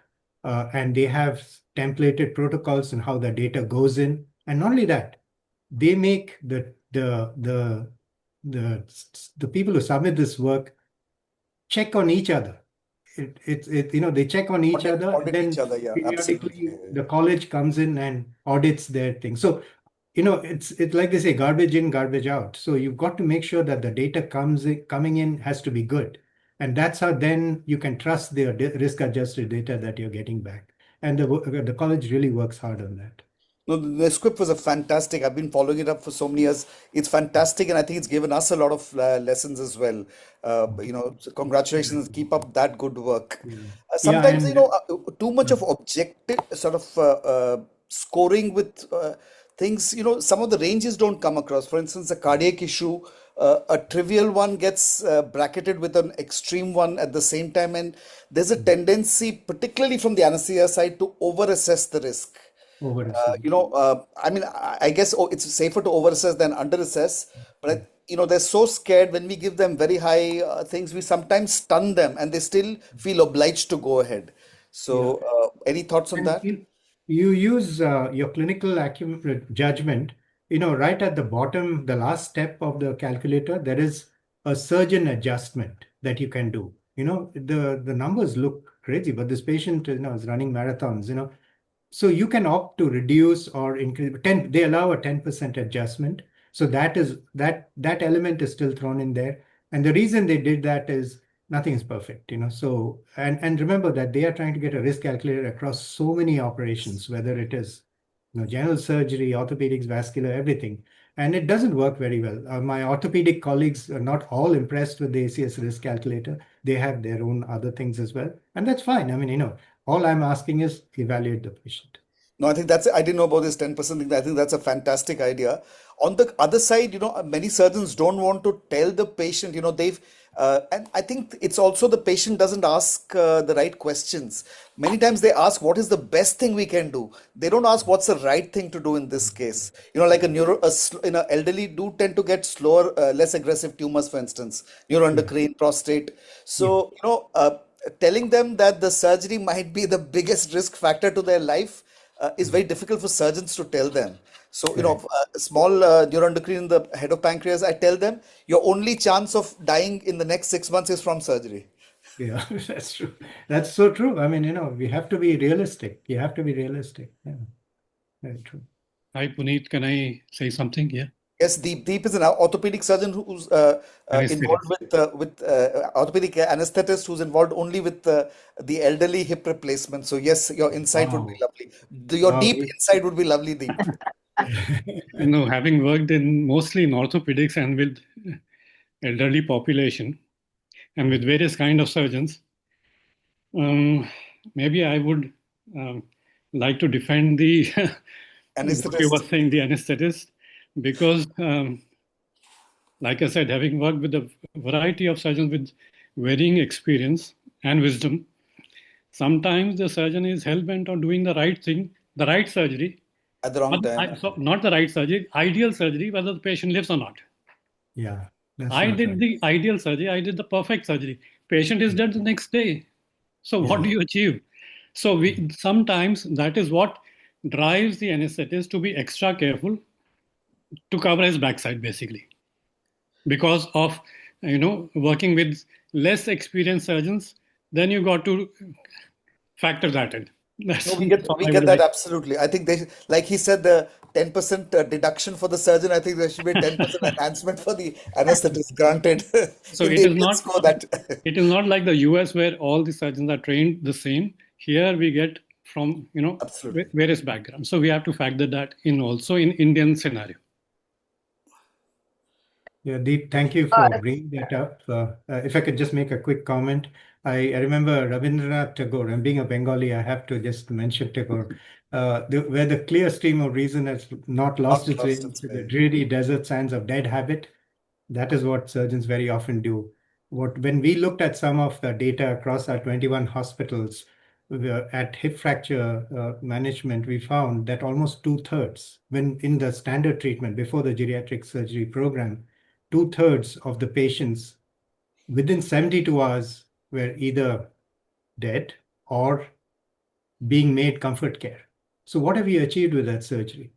and they have templated protocols and how the data goes in. And not only that, they make the people who submit this work check on each other. They check on each other, and audit each then other, yeah, absolutely. periodically the college comes in and audits their thing. So it's like they say, garbage in, garbage out. So you've got to make sure that the data coming in has to be good. And that's how then you can trust the risk-adjusted data that you're getting back. And the college really works hard on that. No, the script was a fantastic. I've been following it up for so many years. It's fantastic, and I think it's given us a lot of lessons as well. So congratulations. Keep up that good work. Yeah. Sometimes, And too much of objective sort of scoring with things, some of the ranges don't come across. For instance, a cardiac issue, a trivial one gets bracketed with an extreme one at the same time, and there's a tendency, particularly from the anesthesia side, to over-assess the risk. I mean, I guess it's safer to overassess than underassess, but they're so scared when we give them very high things, we sometimes stun them and they still feel obliged to go ahead. So, any thoughts on And that? you use your clinical judgment, right at the bottom, the last step of the calculator, there is a surgeon adjustment that you can do. The numbers look crazy, but this patient, is running marathons, so you can opt to reduce or increase. They allow a 10% adjustment. So that element is still thrown in there. And the reason they did that is nothing is perfect, So and remember that they are trying to get a risk calculator across so many operations, whether it is general surgery, orthopedics, vascular, everything. And it doesn't work very well. My orthopedic colleagues are not all impressed with the ACS risk calculator. They have their own other things as well. And that's fine. I mean, all I'm asking is evaluate the patient. No, I think I didn't know about this 10% thing. I think that's a fantastic idea. On the other side, many surgeons don't want to tell the patient, and I think it's also the patient doesn't ask the right questions. Many times they ask, what is the best thing we can do? They don't ask what's the right thing to do in this case. Like elderly do tend to get slower, less aggressive tumors, for instance, neuroendocrine, prostate. So, telling them that the surgery might be the biggest risk factor to their life is very difficult for surgeons to tell them. So, small neuroendocrine in the head of pancreas, I tell them your only chance of dying in the next 6 months is from surgery. Yeah, that's true. That's so true. I mean, we have to be realistic. You have to be realistic. Yeah, very true. Hi, Puneet. Can I say something here? Yes, Deep is an orthopedic surgeon who's involved with orthopedic anesthetist who's involved only with the elderly hip replacement. So yes, your insight would be lovely. Your deep insight would be lovely, Deep. Having worked mostly in orthopedics and with elderly population and with various kind of surgeons, maybe I would like to defend the anesthetist. What you were saying, the anesthetist, because like I said, having worked with a variety of surgeons with varying experience and wisdom, sometimes the surgeon is hell-bent on doing the right thing, the right surgery, at the wrong time. Not the right surgery, ideal surgery, whether the patient lives or not. Yeah. I did the ideal surgery. I did the perfect surgery. Patient is dead the next day. So what do you achieve? So sometimes that is what drives the anesthetist to be extra careful to cover his backside, basically, because of working with less experienced surgeons. Then you got to factor that in. We get that absolutely. I think like he said, the 10% deduction for the surgeon. I think there should be a 10% enhancement for the anesthetist. Granted. So it is not that. It is not like the US where all the surgeons are trained the same. Here we get from various backgrounds. So we have to factor that in also in Indian scenario. Yeah, Deep, thank you for bringing that up. If I could just make a quick comment. I remember Rabindranath Tagore, and being a Bengali, I have to just mention Tagore, where the clear stream of reason has not lost its way into the dreary desert sands of dead habit. That is what surgeons very often do. When we looked at some of the data across our 21 hospitals at hip fracture management, we found that almost 2/3, when in the standard treatment before the geriatric surgery program, 2/3 of the patients within 72 hours were either dead or being made comfort care. So what have we achieved with that surgery?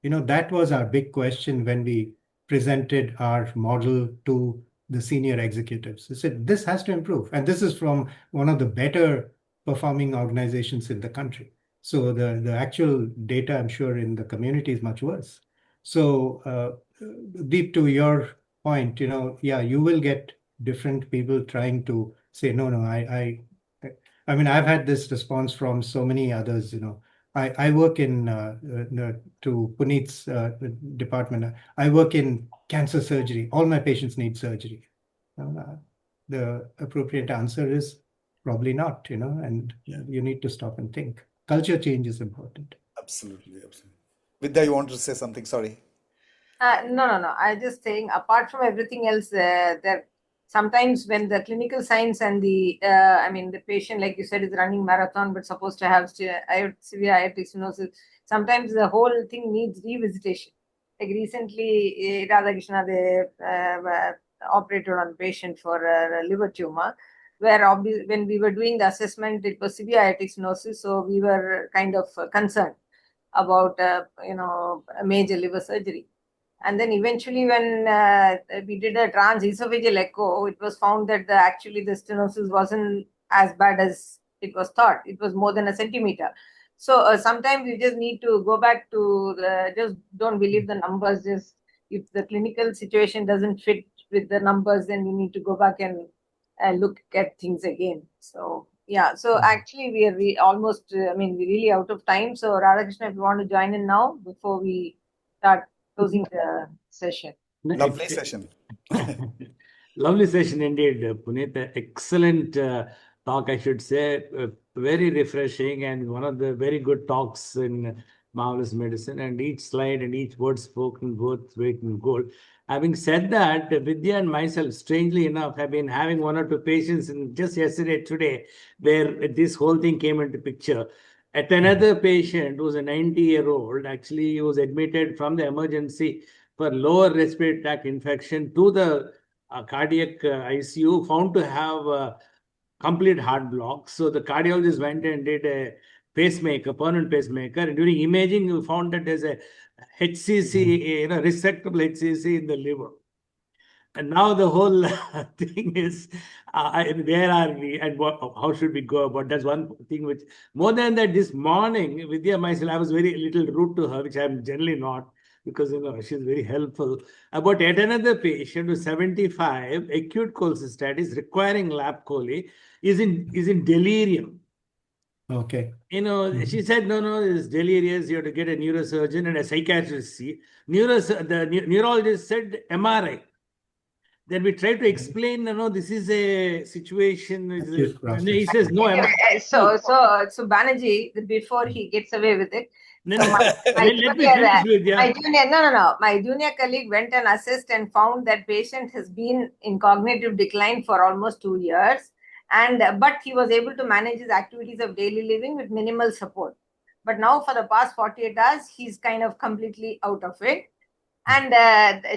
That was our big question when we presented our model to the senior executives. They said, this has to improve. And this is from one of the better performing organizations in the country. So the actual data, I'm sure, in the community is much worse. So, Deep, to your point, yeah, you will get different people trying to say, no, no, I mean, I've had this response from so many others. I work in to Puneet's department. I work in cancer surgery. All my patients need surgery. The appropriate answer is probably not. And you need to stop and think. Culture change is important. Absolutely, absolutely. Vidya, you wanted to say something? Sorry. No. I just saying, apart from everything else, there sometimes when the clinical signs and the patient, like you said, is running marathon but supposed to have severe aortic stenosis, sometimes the whole thing needs revisitation. Like recently, Radhakrishna, they operated on a patient for a liver tumor, where when we were doing the assessment, it was severe aortic stenosis, so we were kind of concerned about a major liver surgery. And then eventually, when we did a transesophageal echo, it was found that actually the stenosis wasn't as bad as it was thought. It was more than a centimeter. So sometimes you just need to go back to just don't believe the numbers. Just if the clinical situation doesn't fit with the numbers, then you need to go back and look at things again. So yeah. So actually, we are almost. We're really out of time. So Radhakrishna, if you want to join in now before we start closing the session. Lovely session. Lovely session indeed, Puneet. Excellent talk, I should say. Very refreshing and one of the very good talks in Marvelous Medicine. And each slide and each word spoken both weight and gold. Having said that, Vidya and myself, strangely enough, have been having one or two patients just yesterday, today, where this whole thing came into picture. At another patient who's a 90-year-old, actually, he was admitted from the emergency for lower respiratory tract infection to the cardiac ICU, found to have complete heart block. So the cardiologist went and did a pacemaker, permanent pacemaker. And during imaging, we found that there's a HCC, resectable HCC in the liver. And now the whole thing is, where are we and how should we go about? That's one thing which, more than that, this morning, Vidya myself, I was very little rude to her, which I'm generally not, because she's very helpful. About yet another patient who's 75, acute cholecystitis, requiring lap chole, is in delirium. Okay. She said, no, it's delirious. You have to get a neurosurgeon and a psychiatrist see. The neurologist said MRI. Then we try to explain, this is a situation. And he says, no. So Banerjee, before he gets away with it, my junior colleague went and assessed and found that patient has been in cognitive decline for almost 2 years, but he was able to manage his activities of daily living with minimal support. But now for the past 48 hours, he's kind of completely out of it. And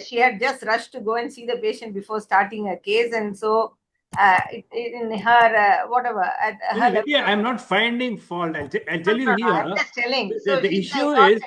she had just rushed to go and see the patient before starting her case. And so in her, I'm not finding fault. I'll tell you here. I'm just telling. The issue is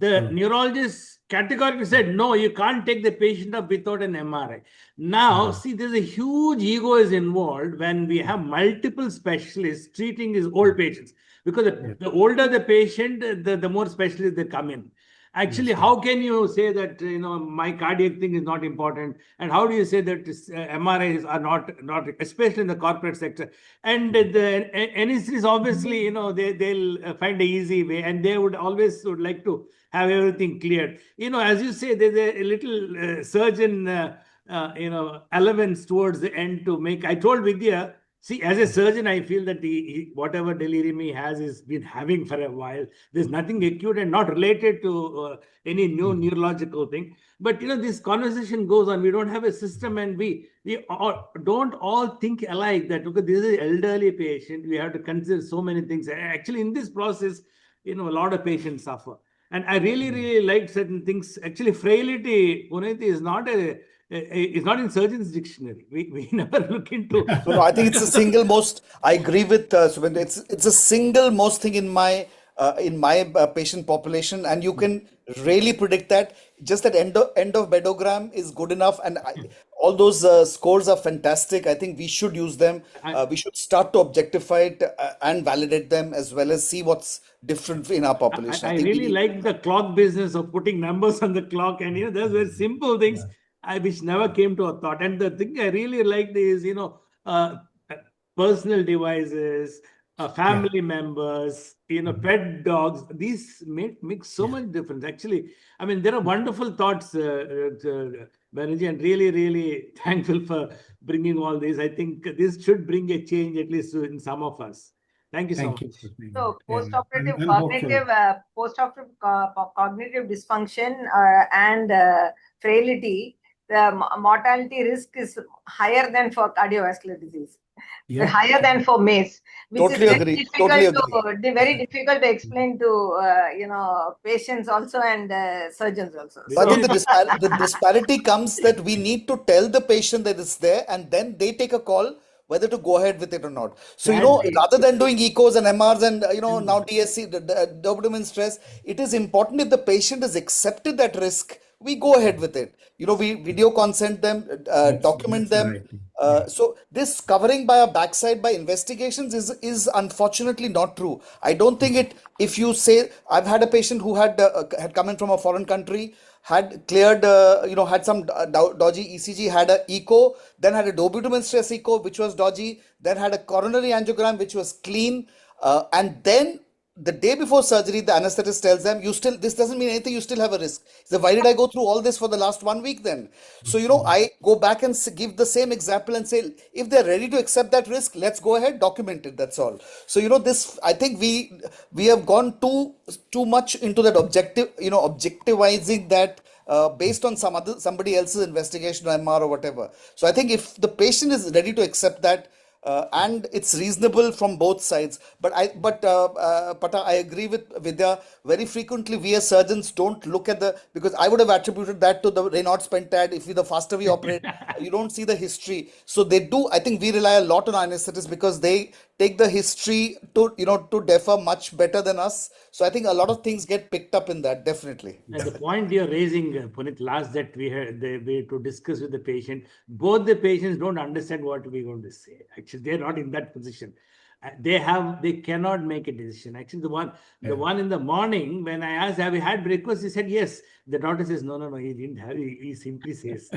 the neurologist categorically said, no, you can't take the patient up without an MRI. Now, see, there's a huge ego is involved when we have multiple specialists treating these old patients. Because the older the patient, the more specialists they come in. Actually, how can you say that my cardiac thing is not important, and how do you say that MRIs are not, especially in the corporate sector? And the anesthetists obviously, they'll find an easy way, and they would like to have everything cleared. As you say, there's a little surgeon, allowance towards the end to make. I told Vidya. See, as a surgeon, I feel that whatever delirium he has been having for a while. There's nothing acute and not related to any new neurological thing. But, this conversation goes on. We don't have a system, and we don't all think alike that, okay, this is an elderly patient. We have to consider so many things. Actually, in this process, a lot of patients suffer. And I really, really like certain things. Actually, frailty, Puneet, is not it's not in surgeon's dictionary. We never look into. No, I think it's the single most. I agree with Subhendra. It's a single most thing in my patient population, and you can really predict that. Just that end of bedogram is good enough, and all those scores are fantastic. I think we should use them. We should start to objectify it and validate them, as well as see what's different in our population. I think we really need like the clock business of putting numbers on the clock, and there's very simple things which never came to a thought. And the thing I really like is personal devices, family members, pet dogs. These make so much difference. Actually, I mean, there are wonderful thoughts, Banerjee, and really, really thankful for bringing all this. I think this should bring a change, at least in some of us. Thank you so much. So post-operative I'm hopeful. cognitive dysfunction and frailty, the mortality risk is higher than for cardiovascular disease. Yeah. Higher than for MACE, which Totally is agree. Totally agree. very difficult to explain to patients also and surgeons also. But I think the disparity comes that we need to tell the patient that it's there, and then they take a call whether to go ahead with it or not. So, rather than doing ecos and MRs and, now DSC, dopamine stress, it is important if the patient has accepted that risk, we go ahead with it. We video consent them, document them. So this covering by a backside by investigations is unfortunately not true. I don't think if you say, I've had a patient who had come in from a foreign country, had cleared, had some dodgy ECG, had a echo, then had a dobutamine stress echo, which was dodgy, then had a coronary angiogram, which was clean, and then the day before surgery, the anesthetist tells them, this doesn't mean anything, you still have a risk. So why did I go through all this for the last 1 week then? So, I go back and give the same example and say, if they're ready to accept that risk, let's go ahead, document it, that's all. So, I think we have gone too much into that objectivizing that based on somebody else's investigation or MR or whatever. So I think if the patient is ready to accept that, and it's reasonable from both sides. But Patta, I agree with Vidya. Very frequently, we as surgeons don't look at because I would have attributed that to the Raynaud's pentad. If the faster we operate, you don't see the history. So they do. I think we rely a lot on anesthetists because they take the history to defer much better than us. So I think a lot of things get picked up in that, definitely. And the point you're raising, Punit, last that we had to discuss with the patient, both the patients don't understand what we're going to say. Actually, they're not in that position. They cannot make a decision. Actually, the one in the morning, when I asked, have you had breakfast? He said, yes. The doctor says, no, he didn't have. He simply says.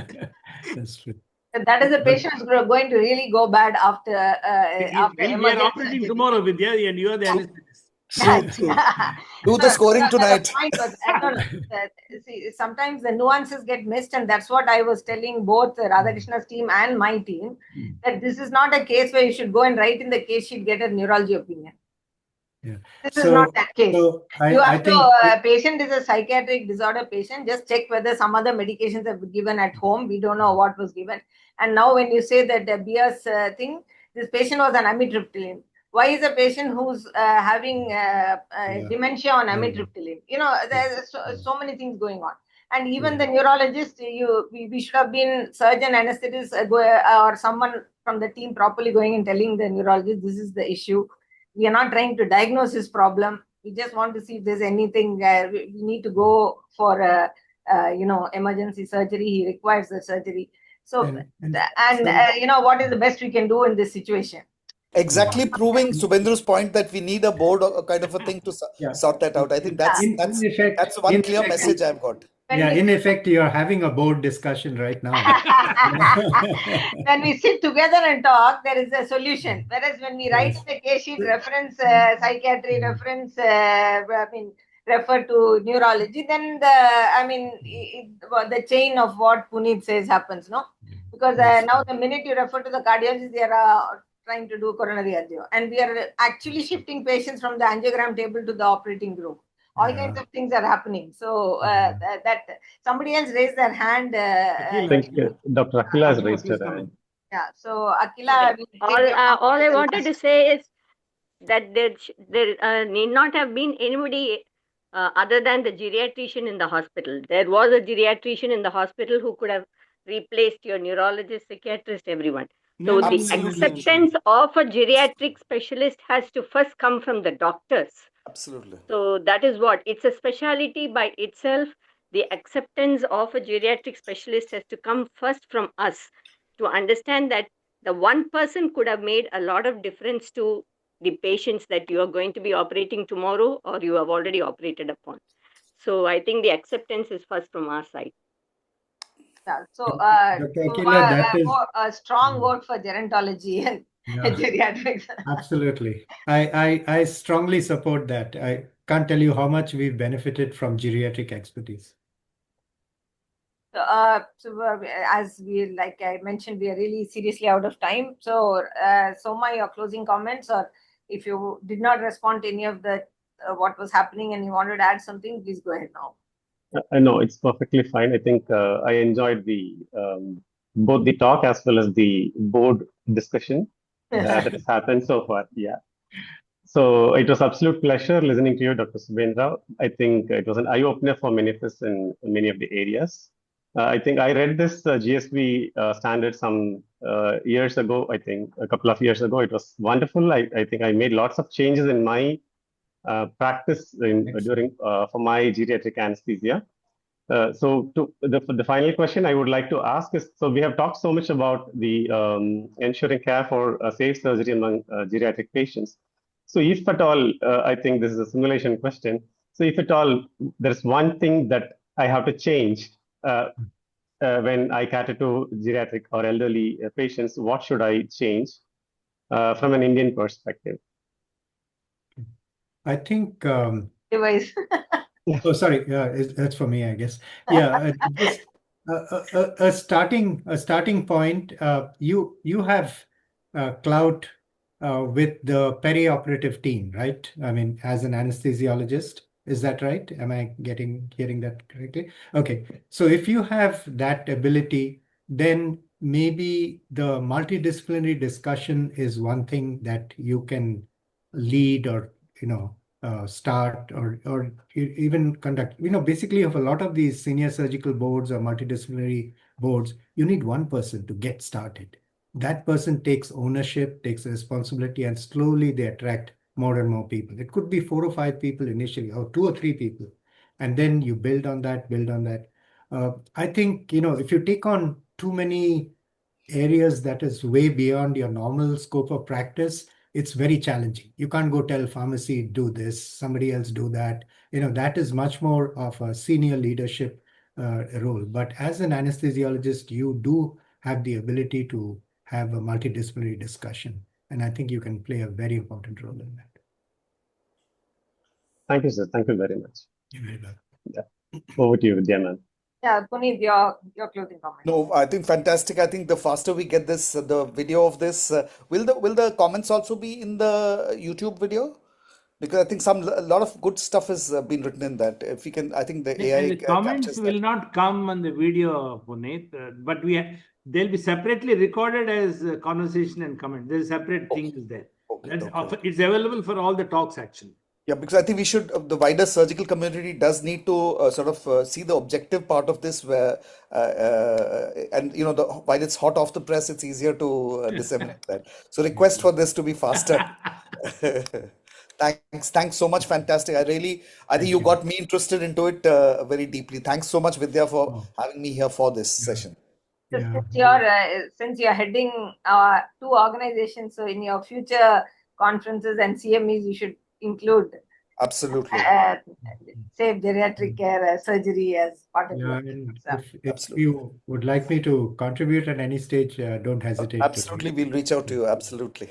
That's true. That is the patient who's going to really go bad after we are operating tomorrow, Vidya, and you are the anesthetist. Do the scoring tonight. See, sometimes the nuances get missed, and that's what I was telling both Radhakrishna's team and my team, that this is not a case where you should go and write in the case sheet, get a neurology opinion. This is not that case. A patient is a psychiatric disorder patient, just check whether some other medications have been given at home. We don't know what was given. And now when you say that the BS thing, this patient was on amitriptyline. Why is a patient who's having dementia on amitriptyline? There's so many things going on. And even the neurologist, we should have been surgeon, anesthetist, or someone from the team properly going and telling the neurologist, this is the issue. We are not trying to diagnose his problem. We just want to see if there's anything. We need to go for emergency surgery. He requires the surgery. So, what is the best we can do in this situation? Exactly, proving Subhendra's point that we need a board or kind of a thing to sort that out. I think that's one clear message I've got. In effect, you're having a board discussion right now. When we sit together and talk, there is a solution. Whereas when we write the case sheet, reference psychiatry, reference, refer to neurology, then the chain of what Puneet says happens, no? Because now the minute you refer to the cardiologist, they are trying to do coronary angio, and we are actually shifting patients from the angiogram table to the operating room. All kinds of things are happening. So that somebody else raised their hand. I think Dr. Akila has raised her hand. Yeah. So Akila, all I wanted to say is that there need not have been anybody other than the geriatrician in the hospital. There was a geriatrician in the hospital who could have replaced your neurologist, psychiatrist, everyone. So the acceptance of a geriatric specialist has to first come from the doctors. Absolutely. So that is what, it's a specialty by itself. the acceptance of a geriatric specialist has to come first from us, to understand that the one person could have made a lot of difference to the patients that you are going to be operating tomorrow or you have already operated upon. So I think the acceptance is first from our side. Yeah. So, Dr. Akila, that is a strong vote for gerontology and geriatrics. Absolutely. I strongly support that. I can't tell you how much we've benefited from geriatric expertise. As like I mentioned, we are really seriously out of time. So, Soma, your closing comments, or if you did not respond to any of the what was happening and you wanted to add something, please go ahead now. No, it's perfectly fine. I think I enjoyed the both the talk as well as the board discussion that has happened so far. Yeah. So it was absolute pleasure listening to you, Dr. Subhendra. I think it was an eye-opener for many of us in many of the areas. I think I read this GSB standard some years ago, I think a couple of years ago. It was wonderful. I think I made lots of changes in my practice during for my geriatric anesthesia. So to the final question I would like to ask is, so we have talked so much about the ensuring care for safe surgery among geriatric patients. So if at all, I think this is a simulation question. So if at all, there's one thing that I have to change when I cater to geriatric or elderly patients, what should I change from an Indian perspective? I think Device. oh, sorry. That's for me, I guess. Yeah, just a starting point. You have clout with the perioperative team, right? I mean, as an anesthesiologist, is that right? Am I hearing that correctly? Okay. So if you have that ability, then maybe the multidisciplinary discussion is one thing that you can lead or start or even conduct. Basically, of a lot of these senior surgical boards or multidisciplinary boards, you need one person to get started. That person takes ownership, takes responsibility, and slowly they attract more and more people. It could be 4 or 5 people initially, or 2 or 3 people, and then you build on that. I think, if you take on too many areas that is way beyond your normal scope of practice, it's very challenging. You can't go tell pharmacy, do this, somebody else do that. That is much more of a senior leadership role. But as an anesthesiologist, you do have the ability to have a multidisciplinary discussion. And I think you can play a very important role in that. Thank you, sir. Thank you very much. You're very welcome. Yeah. Over to you, Vidya, ma'am. Yeah, Puneet, your closing comment. No, I think fantastic. I think the faster we get this, the video of this, will the comments also be in the YouTube video? Because I think a lot of good stuff has been written in that. If we can, I think the AI the comments captures will that. not come on the video, Puneet, but they'll be separately recorded as conversation and comment. There's separate things there. It's available for all the talks actually. Yeah, because I think we should, the wider surgical community does need to sort of see the objective part of this, where, and while it's hot off the press, it's easier to disseminate that. So request for this to be faster. Thanks so much. Fantastic. I think you got me interested into it very deeply. Thanks so much, Vidya, for having me here for this session. Since you're heading 2 organizations, so in your future conferences and CMEs, you should include absolutely safe geriatric care surgery as part of if you would like me to contribute at any stage, don't hesitate. Absolutely, we'll reach out to you. Absolutely.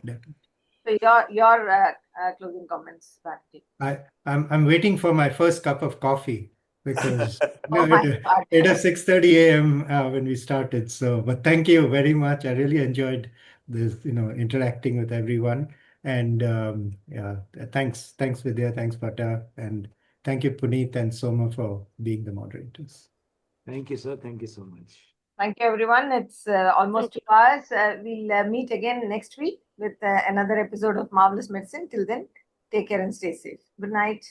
So your closing comments, I'm waiting for my first cup of coffee because it is 6:30 a.m. When we started. So, but thank you very much. I really enjoyed this, interacting with everyone. And thanks Vidya, thanks Patta, and thank you Puneet and Soma for being the moderators. Thank you, sir. Thank you so much. Thank you, everyone. It's almost 2 hours. We'll meet again next week with another episode of Marvelous Medicine. Till then, take care and stay safe. Good night.